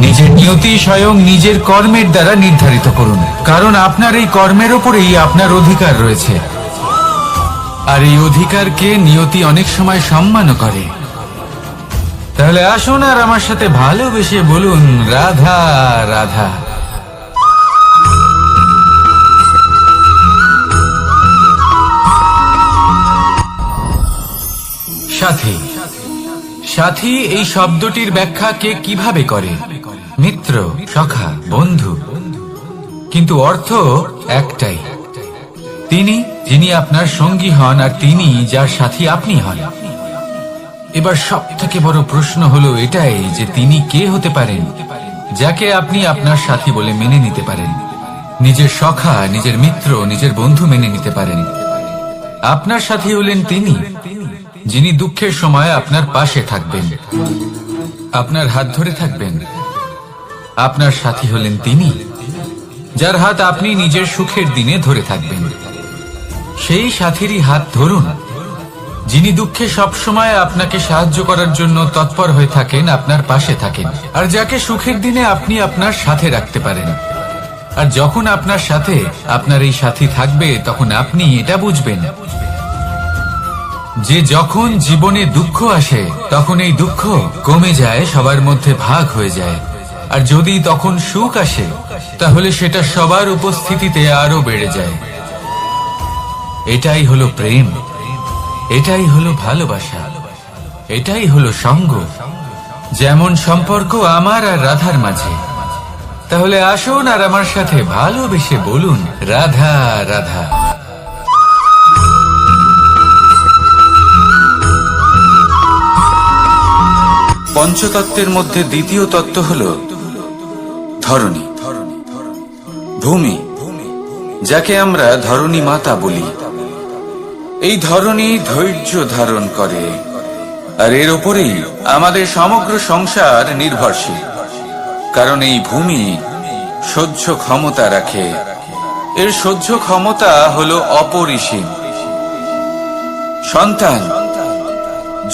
নিজের নিয়তি স্বয়ং নিজের কর্মের দ্বারা নির্ধারিত করুন, কারণ আপনার এই কর্মের ওপরেই আপনার অধিকার রয়েছে, আর এই অধিকারকে নিয়তি অনেক সময় সম্মানও করে। তাহলে আসুন আর আমার সাথে ভালোবেসে বলুন, রাধা রাধা। সাথী। সাথী এই শব্দটির ব্যাখ্যা কে কিভাবে করে? মিত্র, সখা, বন্ধু, কিন্তু অর্থ একটাই, তিনি যিনি আপনার সঙ্গী হন আর তিনি যার সাথী আপনি হন। এবার সব থেকে বড় প্রশ্ন হলো এটাই যে তিনি কে হতে পারেন যাকে আপনি আপনার সাথী বলে মেনে নিতে পারেন, নিজের সখা, নিজের মিত্র, নিজের বন্ধু মেনে নিতে পারেন। আপনার সাথী হলেন তিনি যিনি দুঃখের সময় আপনার পাশে থাকবেন, আপনার হাত ধরে থাকবেন। আপনার সাথী হলেন তিনি যার হাত আপনি নিজের সুখের দিনে ধরে থাকবেন। সেই সাথীরই হাত ধরুন যিনি দুঃখে সবসময় আপনাকে সাহায্য করার জন্য তৎপর হয়ে থাকেন, আপনার পাশে থাকেন, আর যাকে সুখের দিনে আপনি আপনার সাথে রাখতে পারেন। আর যখন আপনার সাথে আপনার এই সাথী থাকবে, তখন আপনি এটা বুঝবেন যে যখন জীবনে দুঃখ আসে, তখন এই দুঃখ কমে যায়, সবার মধ্যে ভাগ হয়ে যায়। আর যদি তখন সুখ আসে, তাহলে সেটা সবার উপস্থিতিতে আরো বেড়ে যায়। এটাই হলো প্রেম, এটাই হলো ভালোবাসা, এটাই হলো সঙ্গ, যেমন সম্পর্ক আমার আর রাধার মাঝে। তাহলে আসুন আর আমার সাথে ভালোবেসে বলুন, রাধা রাধা। পঞ্চতত্ত্বের মধ্যে দ্বিতীয় তত্ত্ব হল ধরণী, ভূমি, যাকে আমরা ধরণী মাতা বলি। এই ধরনী ধৈর্য ধারণ করে, আর এর উপরেই আমাদের সমগ্র সংসার নির্ভরশীল। কারণ এই ভূমি সহ্য ক্ষমতা রাখে, এর সহ্য ক্ষমতা হলো অপরিসীম। সন্তান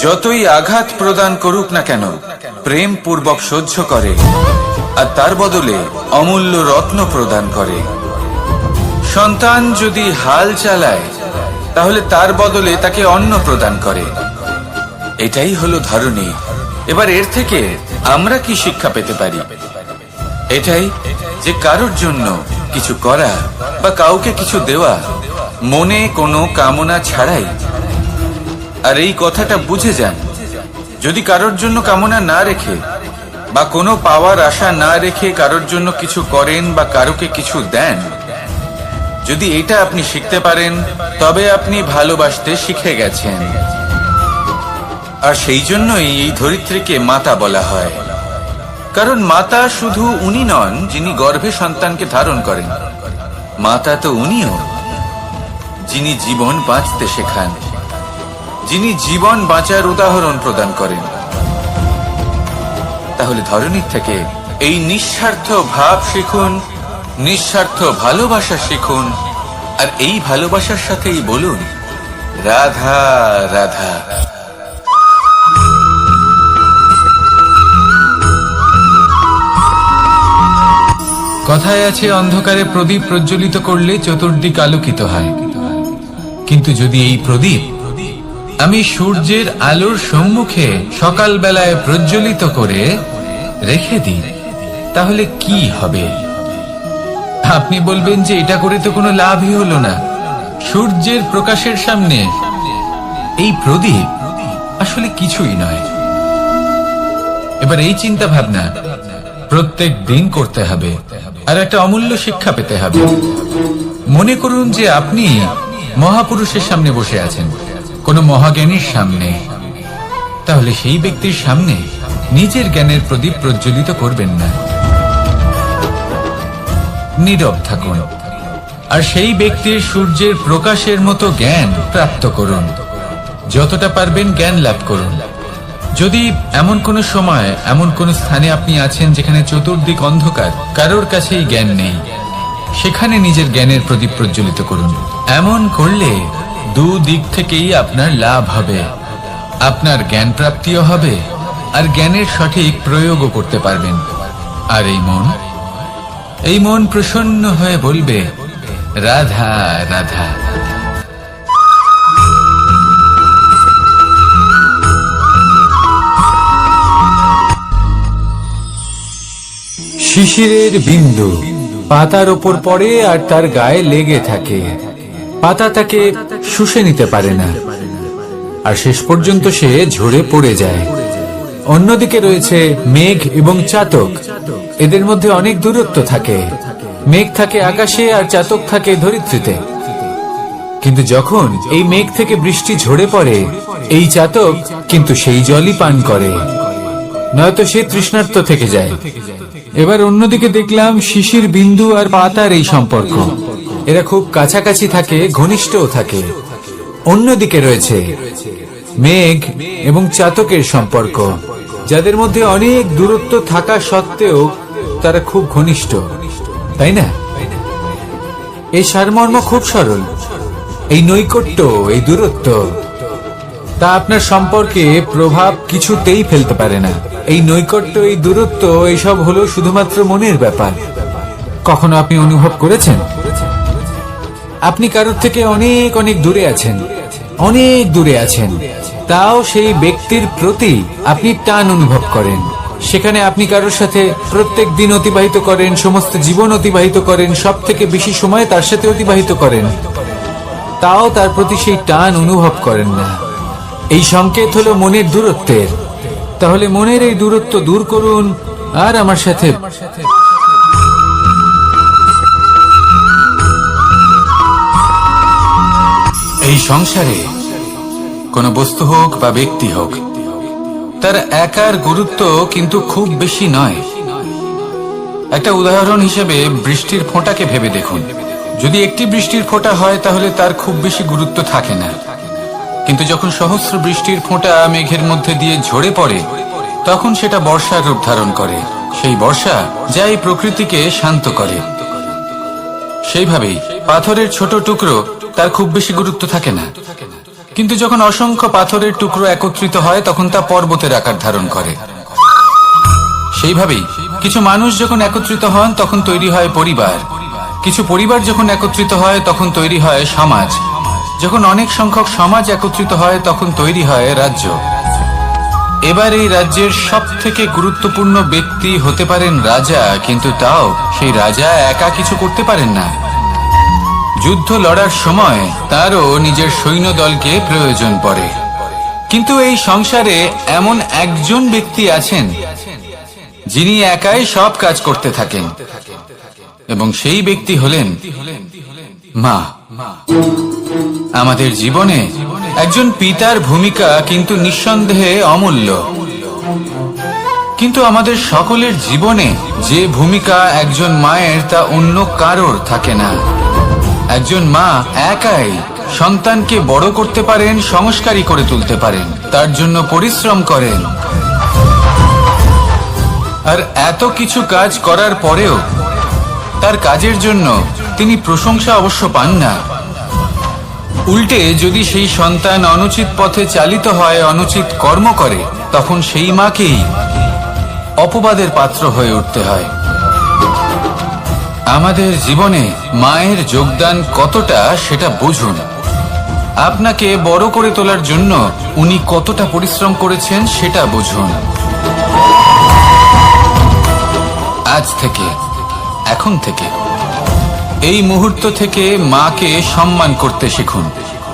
যতই আঘাত প্রদান করুক না কেন, প্রেম পূর্বক সহ্য করে, আর তার বদলে অমূল্য রত্ন প্রদান করে। সন্তান যদি হাল চালায়, তাহলে তার বদলে তাকে অন্ন প্রদান করে। এটাই হলো ধরনী। এবার এর থেকে আমরা কি শিক্ষা পেতে পারি? এটাই যে কারোর জন্য কিছু করা বা কাউকে কিছু দেওয়া মনে কোনো কামনা ছাড়াই। আর এই কথাটা বুঝে যান, যদি কারোর জন্য কামনা না রেখে বা কোনো পাওয়ার আশা না রেখে কারোর জন্য কিছু করেন বা কারোকে কিছু দেন, যদি এটা আপনি শিখতে পারেন, তবে আপনি ভালোবাসতে শিখে গেছেন। আর সেই জন্যই এই ধরিত্রীকে মাতা বলা হয়। কারণ মাতা শুধু উনি নন যিনি গর্ভে সন্তানকে ধারণ করেন, মাতা তো উনিও যিনি জীবন বাঁচতে শেখান, যিনি জীবন বাঁচার উদাহরণ প্রদান করেন। তাহলে ধরনীর থেকে এই নিঃস্বার্থ ভাব শিখুন, নিঃস্বার্থ ভালোবাসা শিখুন, আর এই ভালোবাসার সাথেই বলুন রাধা রাধা। কথায় আছে, অন্ধকারে প্রদীপ প্রজ্বলিত করলে চতুর্দিক আলোকিত হয়। কিন্তু যদি এই প্রদীপ আমি সূর্যের আলোর সম্মুখে সকালবেলায় প্রজ্বলিত করে রেখে দিই, তাহলে কি হবে? আপনি বলবেন যে এটা করে তো কোনো লাভই হলো না। সূর্যের প্রকাশের সামনে এই প্রদীপ আসলে কিছুই নয়। এবার এই চিন্তা ভাবনা প্রত্যেক দিন করতে হবে, আর একটা অমূল্য শিক্ষা পেতে হবে। মনে করুন যে আপনি মহাপুরুষের সামনে বসে আছেন, কোনো মহাজ্ঞানীর সামনে। তাহলে সেই ব্যক্তির সামনে নিজের জ্ঞানের প্রদীপ প্রজ্বলিত করবেন না, নীরব থাকুন, আর সেই ব্যক্তির সূর্যের প্রকাশের মতো জ্ঞান প্রাপ্ত করুন। যতটা পারবেন জ্ঞান লাভ করুন। যদি এমন কোনো সময় এমন কোনো স্থানে আপনি আছেন যেখানে চতুর্দিক অন্ধকার, কারোর কাছেই জ্ঞান নেই, সেখানে নিজের জ্ঞানের প্রদীপ প্রজ্বলিত করুন। এমন করলে দুদিক থেকেই আপনার লাভ হবে। আপনার জ্ঞান প্রাপ্তিও হবে, আর জ্ঞানের সঠিক প্রয়োগও করতে পারবেন। আর এই মন প্রসন্ন হয়ে বলবে রাধা রাধা। শিশিরের বিন্দু পাতার ওপর পড়ে আর তার গায়ে লেগে থাকে। পাতা তাকে শুষে নিতে পারে না, আর শেষ পর্যন্ত সে ঝরে পড়ে যায়। অন্যদিকে রয়েছে মেঘ এবং চাতক। এদের মধ্যে অনেক দূরত্ব থাকে। মেঘ থাকে আকাশে আর চাতক থাকে ধরিত্রীতে। কিন্তু যখন এই মেঘ থেকে বৃষ্টি ঝরে পড়ে, এই চাতক কিন্তু সেই জলই পান করে, নয়তো সে তৃষ্ণার্ত থেকে যায়। এবার অন্যদিকে দেখলাম শিশির বিন্দু আর পাতার এই সম্পর্ক। এরা খুব কাছাকাছি থাকে, ঘনিষ্ঠও থাকে। অন্যদিকে রয়েছে মেঘ এবং চাতকের সম্পর্ক, যাদের মধ্যে অনেক দূরত্ব থাকা সত্ত্বেও তারা খুব ঘনিষ্ঠ, তাই না? এই সারমর্ম খুব সরল। এই নৈকট্য, এই দূরত্ব, তা আপনার সম্পর্কে প্রভাব কিছুতেই ফেলতে পারে না। এই নৈকট্য, এই দূরত্ব, এইসব হলো শুধুমাত্র মনের ব্যাপার। কখনো আপনি অনুভব করেছেন আপনি কারোর থেকে অনেক অনেক দূরে আছেন, অনেক দূরে আছেন, তাও সেই ব্যক্তির প্রতি আপনি টান অনুভব করেন। সেখানে আপনি কারোর সাথে প্রত্যেক দিন অতিবাহিত করেন, সমস্ত জীবন অতিবাহিত করেন, সব থেকে বেশি সময় তার সাথে অতিবাহিত করেন, তাও তার প্রতি সেই টান অনুভব করেন না। এই সংকেত হলো মনের দূরত্বের। তাহলে মনের এই দূরত্ব দূর করুন আর আমার সাথে। এই সংসারে কোনো বস্তু হোক বা ব্যক্তি হোক, তার একার গুরুত্ব কিন্তু খুব বেশি নয়। একটা উদাহরণ হিসেবে বৃষ্টির ফোঁটাকে ভেবে দেখুন। যদি একটি বৃষ্টির ফোঁটা হয়, তাহলে তার খুব বেশি গুরুত্ব থাকে না। কিন্তু যখন সহস্র বৃষ্টির ফোঁটা মেঘের মধ্যে দিয়ে ঝরে পড়ে তখন সেটা বর্ষার রূপ ধারণ করে। সেই বর্ষা যা এই প্রকৃতিকে শান্ত করে। সেইভাবেই পাথরের ছোট টুকরো তার খুব বেশি গুরুত্ব থাকে না, কিন্তু যখন অসংখ্য পাথরের টুকরো একত্রিত হয় তখন তা পর্বতের আকার ধারণ করে। সেইভাবেই কিছু মানুষ যখন একত্রিত হন তখন তৈরি হয় পরিবার, কিছু পরিবার যখন একত্রিত হয় তখন তৈরি হয় সমাজ, যখন অনেক সংখ্যক সমাজ একত্রিত হয় তখন তৈরি হয় রাজ্য। এবার এই রাজ্যের সব থেকে গুরুত্বপূর্ণ ব্যক্তি হতে পারেন রাজা, কিন্তু তাও সেই রাজা একা কিছু করতে পারেন না। যুদ্ধ লড়ার সময় তারও নিজের সৈন্যদলকে প্রয়োজন পড়ে। কিন্তু এই সংসারে এমন একজন ব্যক্তি আছেন যিনি একাই সব কাজ করতে থাকেন, এবং সেই ব্যক্তি হলেন মা। আমাদের জীবনে একজন পিতার ভূমিকা কিন্তু নিঃসন্দেহে অমূল্য, কিন্তু আমাদের সকলের জীবনে যে ভূমিকা একজন মায়ের তা অন্য কারোর থাকে না। একজন মা একাই সন্তানকে বড় করতে পারেন, সংস্কারী করে তুলতে পারেন, তার জন্য পরিশ্রম করেন। আর এত কিছু কাজ করার পরেও তার কাজের জন্য তিনি প্রশংসা অবশ্য পান না। উল্টে যদি সেই সন্তান অনুচিত পথে চালিত হয়, অনুচিত কর্ম করে, তখন সেই মাকেই অপবাদের পাত্র হয়ে উঠতে হয়। আমাদের জীবনে মায়ের যোগদান কতটা সেটা বুঝুন। আপনাকে বড় করে তোলার জন্য উনি কতটা পরিশ্রম করেছেন সেটা বুঝুন। আজ থেকে, এখন থেকে, এই মুহূর্ত থেকে মাকে সম্মান করতে শিখুন।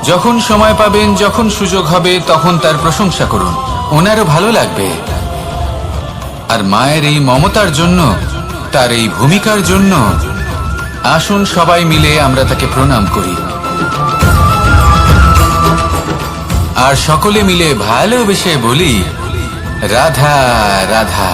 যখন সময় পাবেন, যখন সুযোগ হবে, তখন তার প্রশংসা করুন, ওনারও ভালো লাগবে। আর মায়ের এই মমতার জন্য, তার এই ভূমিকার জন্য আসুন সবাই মিলে আমরা তাকে প্রণাম করি, আর সকলে মিলে ভালোবেসে বলি রাধা রাধা।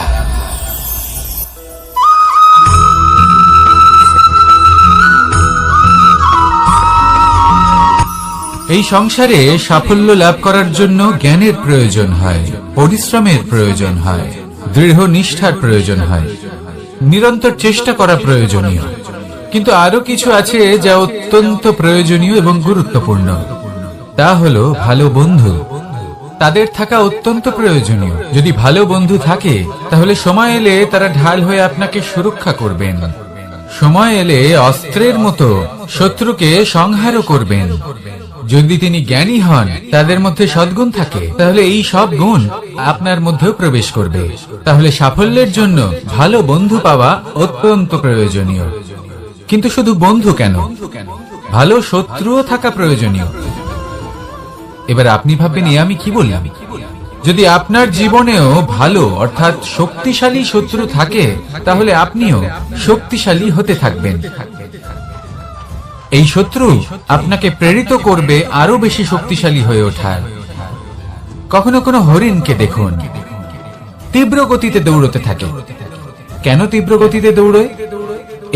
এই সংসারে সাফল্য লাভ করার জন্য জ্ঞানের প্রয়োজন হয়, পরিশ্রমের প্রয়োজন হয়, দৃঢ় নিষ্ঠার প্রয়োজন হয়, নিরন্তর চেষ্টা করা প্রয়োজনীয়। কিন্তু আরো কিছু আছে যা অত্যন্ত প্রয়োজনীয় এবং গুরুত্বপূর্ণ। তা হলো ভালো বন্ধু। তাদের থাকা অত্যন্ত প্রয়োজনীয়। যদি ভালো বন্ধু থাকে তাহলে সময় এলে তারা ঢাল হয়ে আপনাকে সুরক্ষা করবেন। সময় এলে অস্ত্রের মতো শত্রুকে সংহারও করবেন। যদি তিনি জ্ঞানী হন, তাদের মধ্যে সদ্গুণ থাকে, তাহলে এই সব গুণ আপনার মধ্যেও প্রবেশ করবে। তাহলে সাফল্যের জন্য ভালো বন্ধু পাওয়া অত্যন্ত প্রয়োজনীয়। কিন্তু শুধু বন্ধু কেন, ভালো শত্রুও থাকা প্রয়োজনীয়। এবার আপনি ভাববেন, আমি কি বললাম? যদি আপনার জীবনেও ভালো অর্থাৎ শক্তিশালী শত্রু থাকে, তাহলে আপনিও শক্তিশালী হতে থাকবেন। এই শত্রু আপনাকে প্রেরিত করবে আরো বেশি শক্তিশালী হয়ে ওঠার। কখনো কোনো হরিণকে দেখুন, তীব্র গতিতে দৌড়তে থাকে। কেন তীব্র গতিতে দৌড়ে?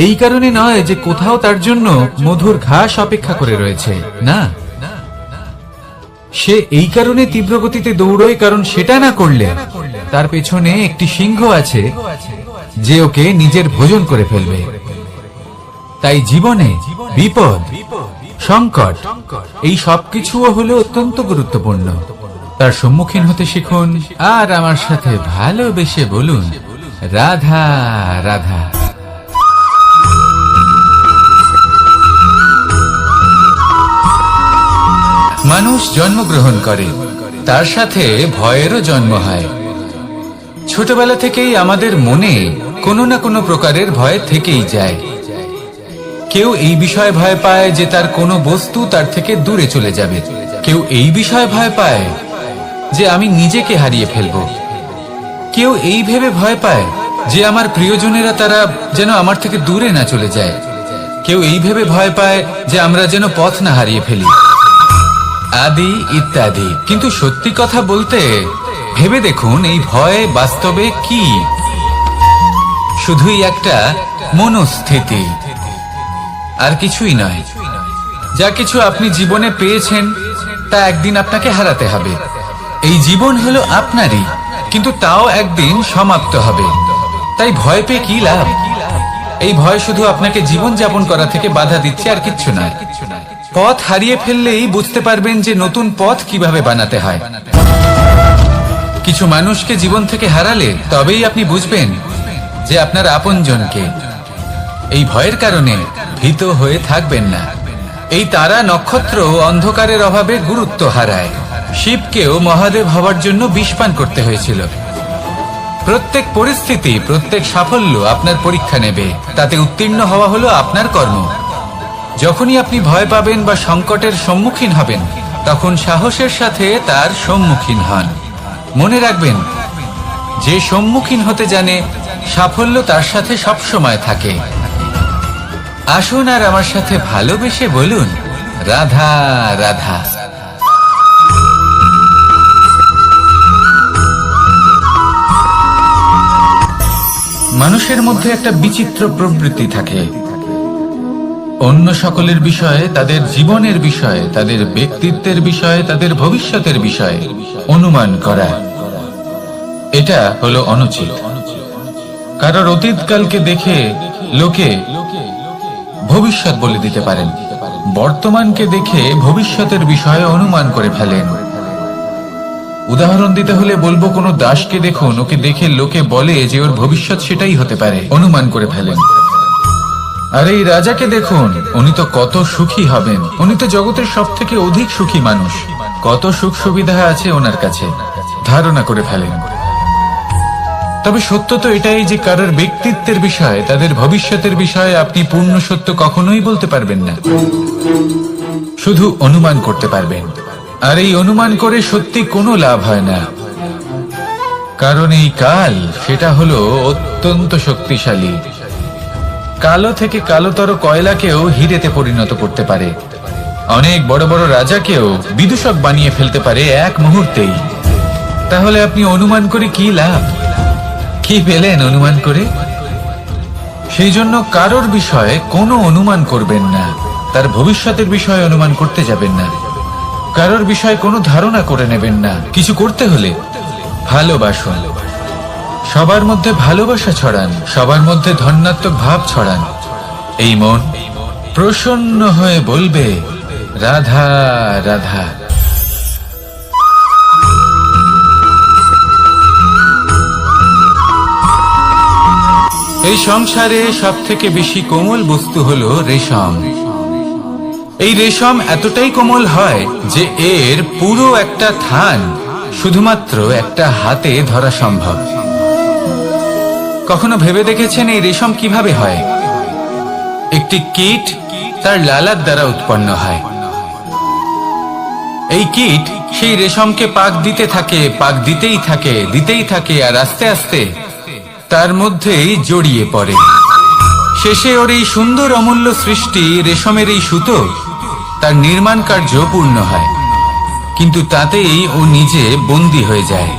এই কারণে নয় যে কোথাও তার জন্য মধুর ঘাস অপেক্ষা করে রয়েছে, না। সে এই কারণে তীব্র গতিতে দৌড়য় কারণ সেটা না করলে তার পেছনে একটি সিংহ আছে যে ওকে নিজের ভোজন করে ফেলবে। তাই জীবনে বিপদ, সংকট, এই সবকিছুও হলো অত্যন্ত গুরুত্বপূর্ণ। তার সম্মুখীন হতে শিখুন, আর আমার সাথে ভালোবেসে বলুন রাধা রাধা। মানুষ জন্মগ্রহণ করে, তার সাথে ভয়েরও জন্ম হয়। ছোটবেলা থেকেই আমাদের মনে কোনো না কোনো প্রকারের ভয় থেকেই যায়। কেউ এই বিষয়ে ভয় পায় যে তার কোনো বস্তু তার থেকে দূরে চলে যাবে। কেউ এই বিষয়ে ভয় পায় যে আমি নিজেকে হারিয়ে ফেলব। কেউ এই ভেবে ভয় পায় যে আমার প্রিয়জনেরা তারা যেন আমার থেকে দূরে না চলে যায়। কেউ এই ভেবে ভয় পায় যে আমরা যেন পথ না হারিয়ে ফেলি, আদি ইত্যাদি। কিন্তু সত্যি কথা বলতে, ভেবে দেখুন এই ভয় বাস্তবে কি? শুধুই একটা মনস্থিতি, আর কিছুই নয়। যা কিছু আপনি জীবনে পেয়েছেন তা একদিন আপনাকে হারাতে হবে। এই জীবন হলো আপনারই, কিন্তু তাও একদিন সমাপ্ত হবে। তাই ভয় পেয়ে কি লাভ? এই ভয় শুধু আপনাকে জীবন যাপন করা থেকে বাধা দিচ্ছে, আর কিচ্ছু নয়। পথ হারিয়ে ফেললেই বুঝতে পারবেন যে নতুন পথ কিভাবে বানাতে হয়। কিছু মানুষকে জীবন থেকে হারালে তবেই আপনি বুঝবেন যে আপনার আপনজনকে। এই ভয়ের কারণে ভীত হয়ে থাকবেন না। এই তারা নক্ষত্র অন্ধকারের অভাবে গুরুত্ব হারায়। শিবকেও মহাদেব হওয়ার জন্য বিষ পান করতে হয়েছিল। প্রত্যেক পরিস্থিতি, প্রত্যেক সাফল্য আপনার পরীক্ষা নেবে, তাতে উত্তীর্ণ হওয়া হলো আপনার কর্ম। যখনই আপনি ভয় পাবেন বা সংকটের সম্মুখীন হবেন, তখন সাহসের সাথে তার সম্মুখীন হন। মনে রাখবেন, যে সম্মুখীন হতে জানে, সাফল্য তার সাথে সব সময় থাকে। আসুন আর আমার সাথে ভালোবেসে বলুন, রাধা রাধা। মানুষের মধ্যে একটা বিচিত্র প্রবৃত্তি থাকে, অন্য সকলের বিষয়ে, তাদের জীবনের বিষয়ে, তাদের ব্যক্তিত্বের বিষয়ে, তাদের ভবিষ্যতের বিষয়ে অনুমান করা। এটা হলো অনুচিত। কারোর অতীতকালকে দেখে লোকে ভবিষ্যৎ বলে দিতে পারেন, বর্তমানকে দেখে ভবিষ্যতের বিষয়ে অনুমান করে ফেলেন। উদাহরণ দিতে হলে বলবো, কোনো দাসকে দেখুন, ওকে দেখে লোকে বলে যে ওর ভবিষ্যৎ সেটাই হতে পারে, অনুমান করে ফেলেন। আর এই রাজাকে দেখুন, উনি তো কত সুখী হবেন, উনি তো জগতের সব থেকে অধিক সুখী মানুষ, কত সুখ সুবিধা আছে ওনার কাছে, ধারণা করে ফেলেন। তবে সত্য তো এটাই যে কারোর ব্যক্তিত্বের বিষয়ে, তাদের ভবিষ্যতের বিষয়ে আপনি পূর্ণ সত্য কখনোই বলতে পারবেন না, শুধু অনুমান করতে পারবেন। আর এই অনুমান করে সত্যি কোনো লাভ হয় না, কারণ এই কাল সেটা হলো অত্যন্ত শক্তিশালী। কালো থেকে কালোতর কয়লাকেও হীরেতে পরিণত করতে পারে, অনেক বড় বড় রাজাকেও বিদূষক বানিয়ে ফেলতে পারে এক মুহূর্তেই। তাহলে আপনি অনুমান করে কি লাভ? কি পেলেন অনুমান করে? সেই জন্য কারোর বিষয়ে কোনো অনুমান করবেন না, তার ভবিষ্যতের বিষয়ে অনুমান করতে যাবেন না, কারোর বিষয়ে কোনো ধারণা করে নেবেন না। কিছু করতে হলে ভালোবাসুন, সবার মধ্যে ভালোবাসা ছড়ান, সবার মধ্যে ধন্যাত্মক ভাব ছড়ান। এই মন প্রসন্ন হয়ে বলবে, রাধা রাধা। এই সংসারে সব থেকে বেশি কোমল বস্তু হলো রেশম। এই রেশম এতটাই কোমল হয় যে এর পুরো একটা থান শুধুমাত্র একটা হাতে ধরা সম্ভব। কখনো ভেবে দেখেছেন এই রেশম কিভাবে হয়? একটি কীট তার লালার দ্বারা উৎপন্ন হয়। এই কীট সেই রেশমকে পাক দিতে থাকে, পাক দিতেই থাকে, দিতেই থাকে, আর আস্তে আস্তে তার মধ্যেই জড়িয়ে পড়ে। শেষে ওর এই সুন্দর অমূল্য সৃষ্টি রেশমের এই সুতো, তার নির্মাণ কার্য পূর্ণ হয়, কিন্তু তাতেই ও নিজে বন্দী হয়ে যায়।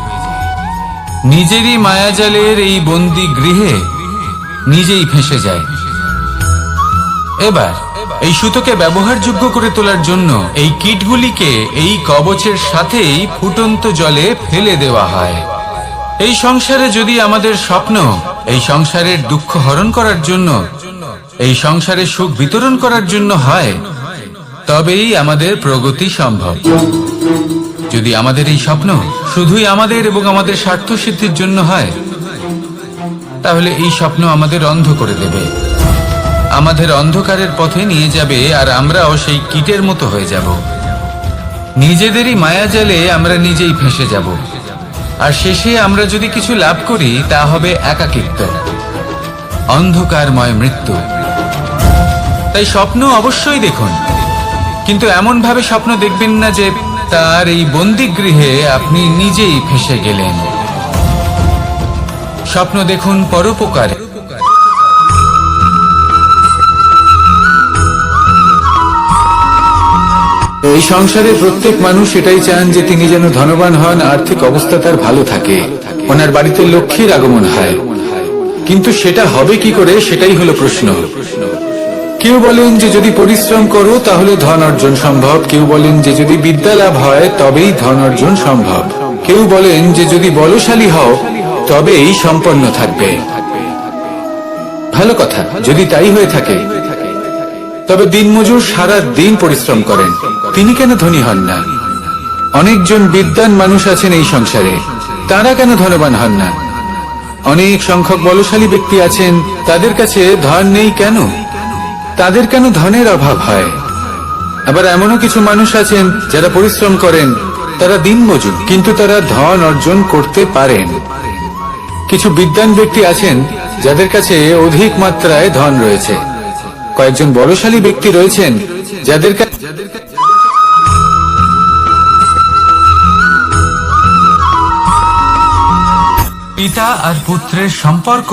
নিজেরই মায়াজালের এই বন্দী গৃহে নিজেই ফেঁসে যায়। এবার এই সুতোকে ব্যবহারযোগ্য করে তোলার জন্য এই কীটগুলিকে এই কবচের সাথেই ফুটন্ত জলে ফেলে দেওয়া হয়। এই সংসারে যদি আমাদের স্বপ্ন এই সংসারের দুঃখ হরণ করার জন্য, এই সংসারে সুখ বিতরণ করার জন্য হয়, তবেই আমাদের প্রগতি সম্ভব। যদি আমাদের এই স্বপ্ন শুধুই আমাদের এবং আমাদের স্বার্থ সিদ্ধির জন্য হয়, তাহলে এই স্বপ্ন আমাদের অন্ধ করে দেবে, আমাদের অন্ধকারের পথে নিয়ে যাবে, আর আমরাও সেই কীটের মতো হয়ে যাব। নিজেদেরই মায়াজালে আমরা নিজেই ফেঁসে যাব, আর শেষে আমরা যদি কিছু লাভ করি তা হবে একাকিত্ব, অন্ধকারময় মৃত্যু। তাই স্বপ্ন অবশ্যই দেখুন, কিন্তু এমন ভাবে স্বপ্ন দেখবেন না যে তার এই বন্দিগৃহে আপনি নিজেই ফেঁসে গেলেন। স্বপ্ন দেখুন পরোপকারে। এই সংসারে প্রত্যেক মানুষ এটাই চান যে তিনি যেন ধনবান হন, আর্থিক অবস্থা তার ভালো থাকে, ওনার বাড়িতে লক্ষ্মীর আগমন হয়। কিন্তু সেটা হবে কি করে, সেটাই হলো প্রশ্ন। কেউ বলেন যে যদি পরিশ্রম করো তাহলে ধন অর্জন সম্ভব, কেউ বলেন যে যদি বিদ্যা লাভ হয় তবেই ধন অর্জন সম্ভব, কেউ বলেন যে যদি বলশালী হও তবেই সম্পন্ন থাকবে। ভালো কথা, যদি তাই হয়ে থাকে তবে দিনমজুর সারা দিন পরিশ্রম করেন, তিনি কেন ধনী হন না? অনেকজন বিদ্বান মানুষ আছেন এই সংসারে, তারা কেন ধনবান হন না? অনেক সংখ্যক বলশালী ব্যক্তি আছেন, তাদের কাছে ধন নেই কেন? তাদের কেন ধনের অভাব হয়? আবার এমনও কিছু মানুষ আছেন যারা পরিশ্রম করেন, তারা দিনমজুর, কিন্তু তারা ধন অর্জন করতে পারেন। কিছু বিদ্বান ব্যক্তি আছেন যাদের কাছে অধিক মাত্রায় ধন রয়েছে, কয়েকজন বলশালী ব্যক্তি রয়েছেন যাদের কাছে পিতা আর পুত্রের সম্পর্ক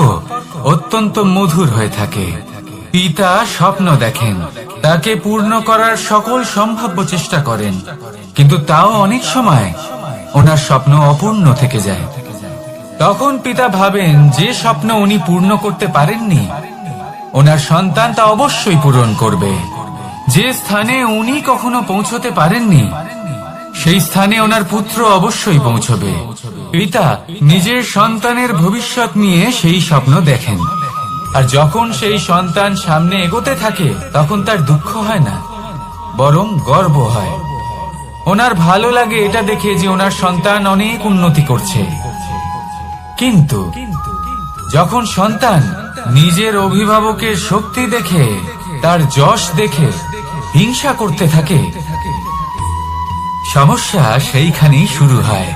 অত্যন্ত মধুর হয়ে থাকে। পিতা স্বপ্ন দেখেন, তাকে পূর্ণ করার সকল সম্ভাব্য চেষ্টা করেন, কিন্তু তাও অনেক সময় ওনার স্বপ্ন অপূর্ণ থেকে যায়। তখন পিতা ভাবেন যে স্বপ্ন উনি পূর্ণ করতে পারেননি, ওনার সন্তান তা অবশ্যই পূরণ করবে। যে স্থানে উনি কখনো পৌঁছতে পারেননি, সেই স্থানে ওনার পুত্র অবশ্যই পৌঁছবে। পিতা নিজের সন্তানের ভবিষ্যৎ নিয়ে সেই স্বপ্ন দেখেন, আর যখন সেই সন্তান সামনে এগোতে থাকে তখন তার দুঃখ হয় না, বরং গর্ব হয়। ওনার ভালো লাগে এটা দেখে যে ওনার সন্তান অনেক উন্নতি করছে। কিন্তু যখন সন্তান নিজের অভিভাবকের শক্তি দেখে, তার যশ দেখে হিংসা করতে থাকে, সমস্যা সেইখানেই শুরু হয়।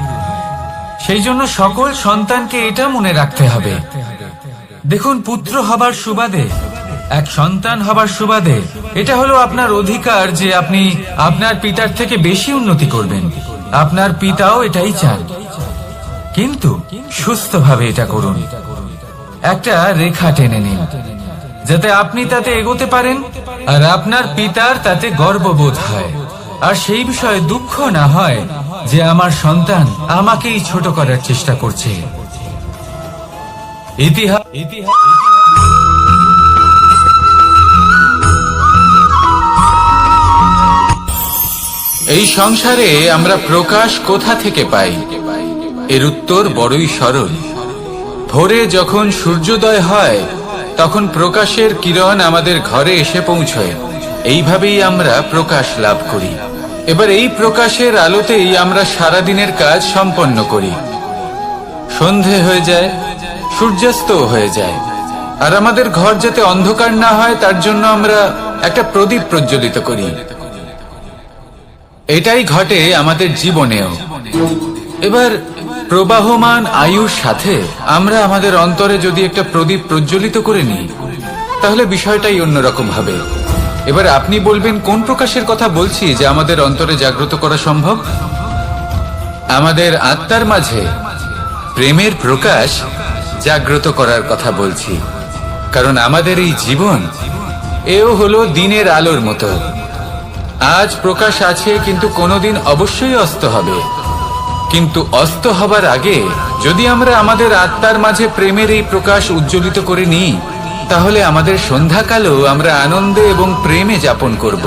সেই জন্য সকল সন্তানকে এটা মনে রাখতে হবে, দেখুন, পুত্র হবার সুবাদে, এক সন্তান হবার সুবাদে এটা হলো আপনার অধিকার যে আপনি আপনার পিতার থেকে বেশি উন্নতি করবেন। আপনার পিতাও এটাই চান, কিন্তু সুস্থভাবে এটা করুন। একটা রেখা টেনে নিন যাতে আপনি তাতে এগোতে পারেন আর আপনার পিতার তাতে গর্ববোধ হয়, আর সেই বিষয়ে দুঃখ না হয় যে আমার সন্তান আমাকেই ছোট করার চেষ্টা করছে। এই সংসারে আমরা প্রকাশ কোথা থেকে পাই? এর উত্তর বড়ই সরল। ভোরে যখন সূর্যোদয় হয় তখন প্রকাশের কিরণ আমাদের ঘরে এসে পৌঁছয়, এইভাবেই আমরা প্রকাশ লাভ করি। এবার এই প্রকাশের আলোতেই আমরা সারাদিনের কাজ সম্পন্ন করি। সন্ধে হয়ে যায়, সূর্যাস্ত হয়ে যায়, আর আমাদের ঘর যাতে অন্ধকার না হয় তার জন্য আমরা একটা প্রদীপ প্রজ্বলিত করি। এটাই ঘটে আমাদের জীবনেও। এবার প্রবাহমান আয়ুর সাথে আমরা আমাদের অন্তরে যদি একটা প্রদীপ প্রজ্বলিত করে নিই, তাহলে বিষয়টাই অন্যরকম হবে। এবার আপনি বলবেন কোন প্রকাশের কথা বলছি যে আমাদের অন্তরে জাগ্রত করা সম্ভব? আমাদের আত্মার মাঝে প্রেমের প্রকাশ জাগ্রত করার কথা বলছি, কারণ আমাদের এই জীবন এও হলো দিনের আলোর মতো। আজ প্রকাশ আছে, কিন্তু কোনোদিন অবশ্যই অস্ত হবে। কিন্তু অস্ত হবার আগে যদি আমরা আমাদের আত্মার মাঝে প্রেমের এই প্রকাশ উজ্জ্বলিত করে নিই, তাহলে আমাদের সন্ধ্যাকালও আমরা আনন্দে এবং প্রেমে যাপন করব।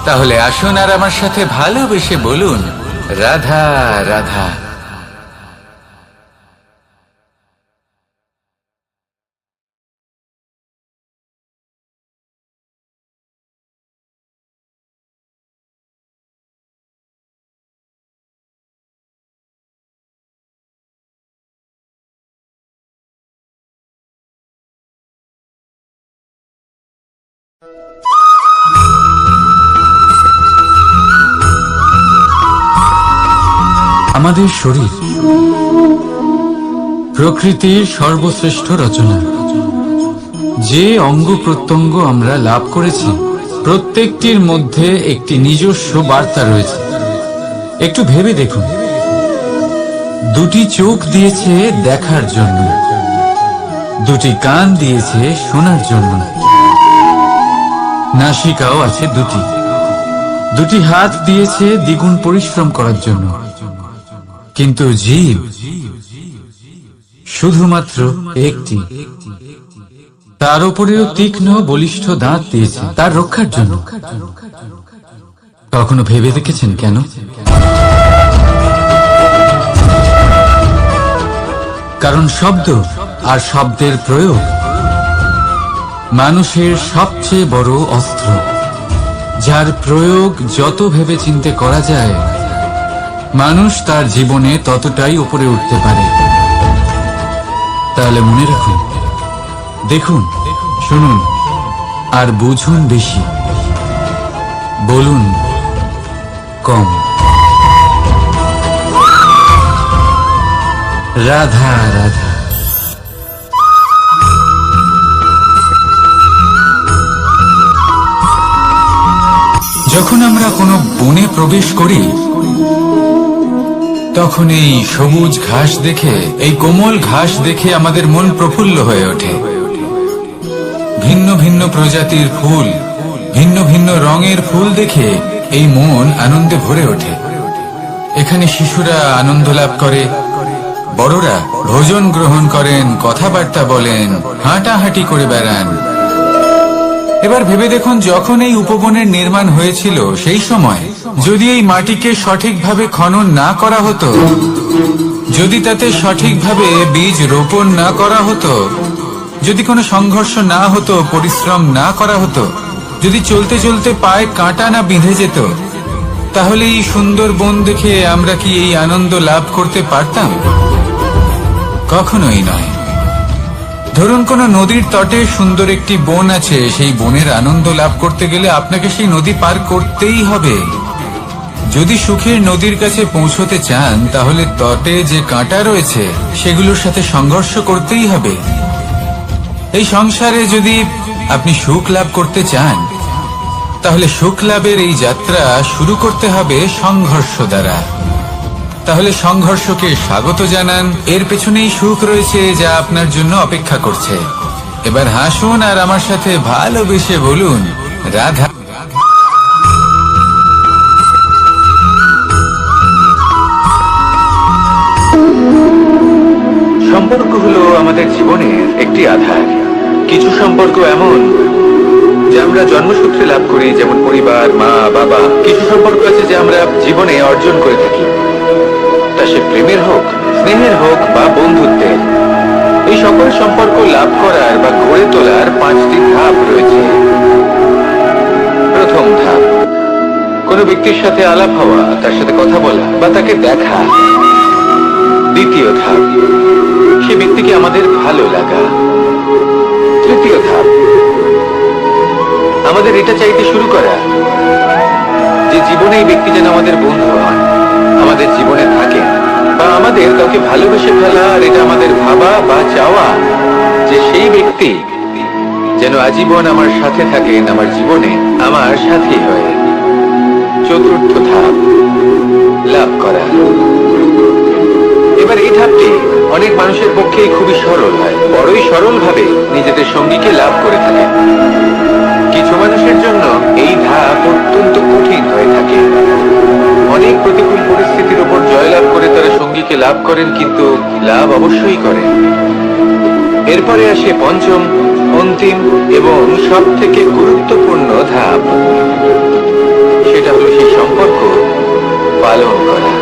তাহলে আসুন আর আমার সাথে ভালোবেসে বলুন, রাধা রাধা। আমাদের শরীর প্রকৃতির সর্বশ্রেষ্ঠ রচনা। যে অঙ্গ প্রত্যঙ্গ আমরা লাভ করেছি প্রত্যেকটির মধ্যে একটি নিজস্ব বার্তা রয়েছে। একটু ভেবে দেখুন, দুটি চোখ দিয়েছে দেখার জন্য, দুটি কান দিয়েছে শোনার জন্য, নাসিকাও আছে দুটি, দুটি হাত দিয়েছে দ্বিগুণ পরিশ্রম করার জন্য, কিন্তু জীব শুধুমাত্র একটি। তার উপরেও তীক্ষ্ণ বলিষ্ঠ দাঁত দিয়েছে তার রক্ষার জন্য। কখনো ভেবে দেখেছেন কেন? কারণ শব্দ আর শব্দের প্রয়োগ মানুষের সবচেয়ে বড় অস্ত্র, যার প্রয়োগ যত ভেবে চিন্তে করা যায় মানুষ তার জীবনে ততটাই উপরে উঠতে পারে। তাহলে মনে রাখুন, দেখুন, শুনুন আর বুঝুন বেশি, বলুন কম। রাধা রাধা। যখন আমরা কোনো বনে প্রবেশ করি তখন এই সবুজ ঘাস দেখে, এই কোমল ঘাস দেখে আমাদের মন প্রফুল্ল হয়ে ওঠে। ভিন্ন ভিন্ন প্রজাতির ফুল, ভিন্ন ভিন্ন রঙের ফুল দেখে এই মন আনন্দে ভরে ওঠে। এখানে শিশুরা আনন্দ লাভ করে, বড়রা ভোজন গ্রহণ করেন, কথাবার্তা বলেন, হাঁটাহাঁটি করে বেড়ান। এবার ভেবে দেখুন, যখন এই উপবনের নির্মাণ হয়েছিল সেই সময় যদি এই মাটিকে সঠিকভাবে খনন না করা হতো, যদি তাতে সঠিকভাবে বীজ রোপণ না করা হতো, যদি কোনো সংঘর্ষ না হতো, পরিশ্রম না করা হতো, যদি চলতে চলতে পায়ে কাঁটা না বিঁধে যেত, তাহলে এই সুন্দর বন দেখে আমরা কি এই আনন্দ লাভ করতে পারতাম? কখনোই নয়। ধরুন কোনো নদীর তটে সুন্দর একটি বন আছে, সেই বনের আনন্দ লাভ করতে গেলে আপনাকে সেই নদী পার করতেই হবে। যদি সুখের নদীর কাছে পৌঁছতে চান তাহলে তটে যে কাঁটা রয়েছে সেগুলোর সাথে সংঘর্ষ করতেই হবে। এই সংসারে যদি আপনি সুখ লাভ করতে চান তাহলে সুখ লাভের এই যাত্রা শুরু করতে হবে সংঘর্ষ দ্বারা। তাহলে সংঘর্ষকে স্বাগত জানান, এর পেছনেই সুখ রয়েছে যা আপনার জন্য অপেক্ষা করছে। এবার হাসুন আর আমার সাথে ভালোবেসে বলুন রাধা। সম্পর্ক হলো আমাদের জীবনের একটি আধার। কিছু সম্পর্ক এমন যা আমরা জন্মসূত্রে লাভ করি, যেমন পরিবার, মা, বাবা। কিছু সম্পর্ক আছে যা আমরা জীবনে অর্জন করে থাকি, তা সে প্রেমের হোক, স্নেহের হোক বা বন্ধুত্বের। এই সকল সম্পর্ক লাভ করার বা গড়ে তোলার 5টি ধাপ রয়েছে। প্রথম ধাপ, কোনো ব্যক্তির সাথে আলাপ হওয়া, তার সাথে কথা বলা বা তাকে দেখা। দ্বিতীয় ধাপ, সে ব্যক্তিকে আমাদের ভালো লাগা। তৃতীয় ধাপ, আমাদের এটা চাইতে শুরু করা যে জীবনে এই ব্যক্তি যেন আমাদের বন্ধু হন, আমাদের জীবনে থাকেন, বা আমাদের কাউকে ভালোবেসে ফেলা আর এটা আমাদের ভাবা বা চাওয়া যে সেই ব্যক্তি যেন আজীবন আমার সাথে থাকেন, আমার জীবনে আমার সাথী হয়ে। চতুর্থ ধাপ, লাভ করা। এবার এই ধাপটি অনেক মানুষের পক্ষেই খুবই সরল হয়, বড়ই সরল ভাবে নিজেদের সঙ্গীকে লাভ করে থাকে। কিছু মানুষের জন্য এই ধাপ অত্যন্ত কঠিন হয়ে থাকে। অনেক প্রতিকূল পরিস্থিতির উপর জয়লাভ করে তারা সঙ্গীকে লাভ করেন, কিন্তু লাভ অবশ্যই করেন। এরপরে আসে পঞ্চম, অন্তিম এবং সব থেকে গুরুত্বপূর্ণ ধাপ। সেটা হলো সেই সম্পর্ক পালন করা।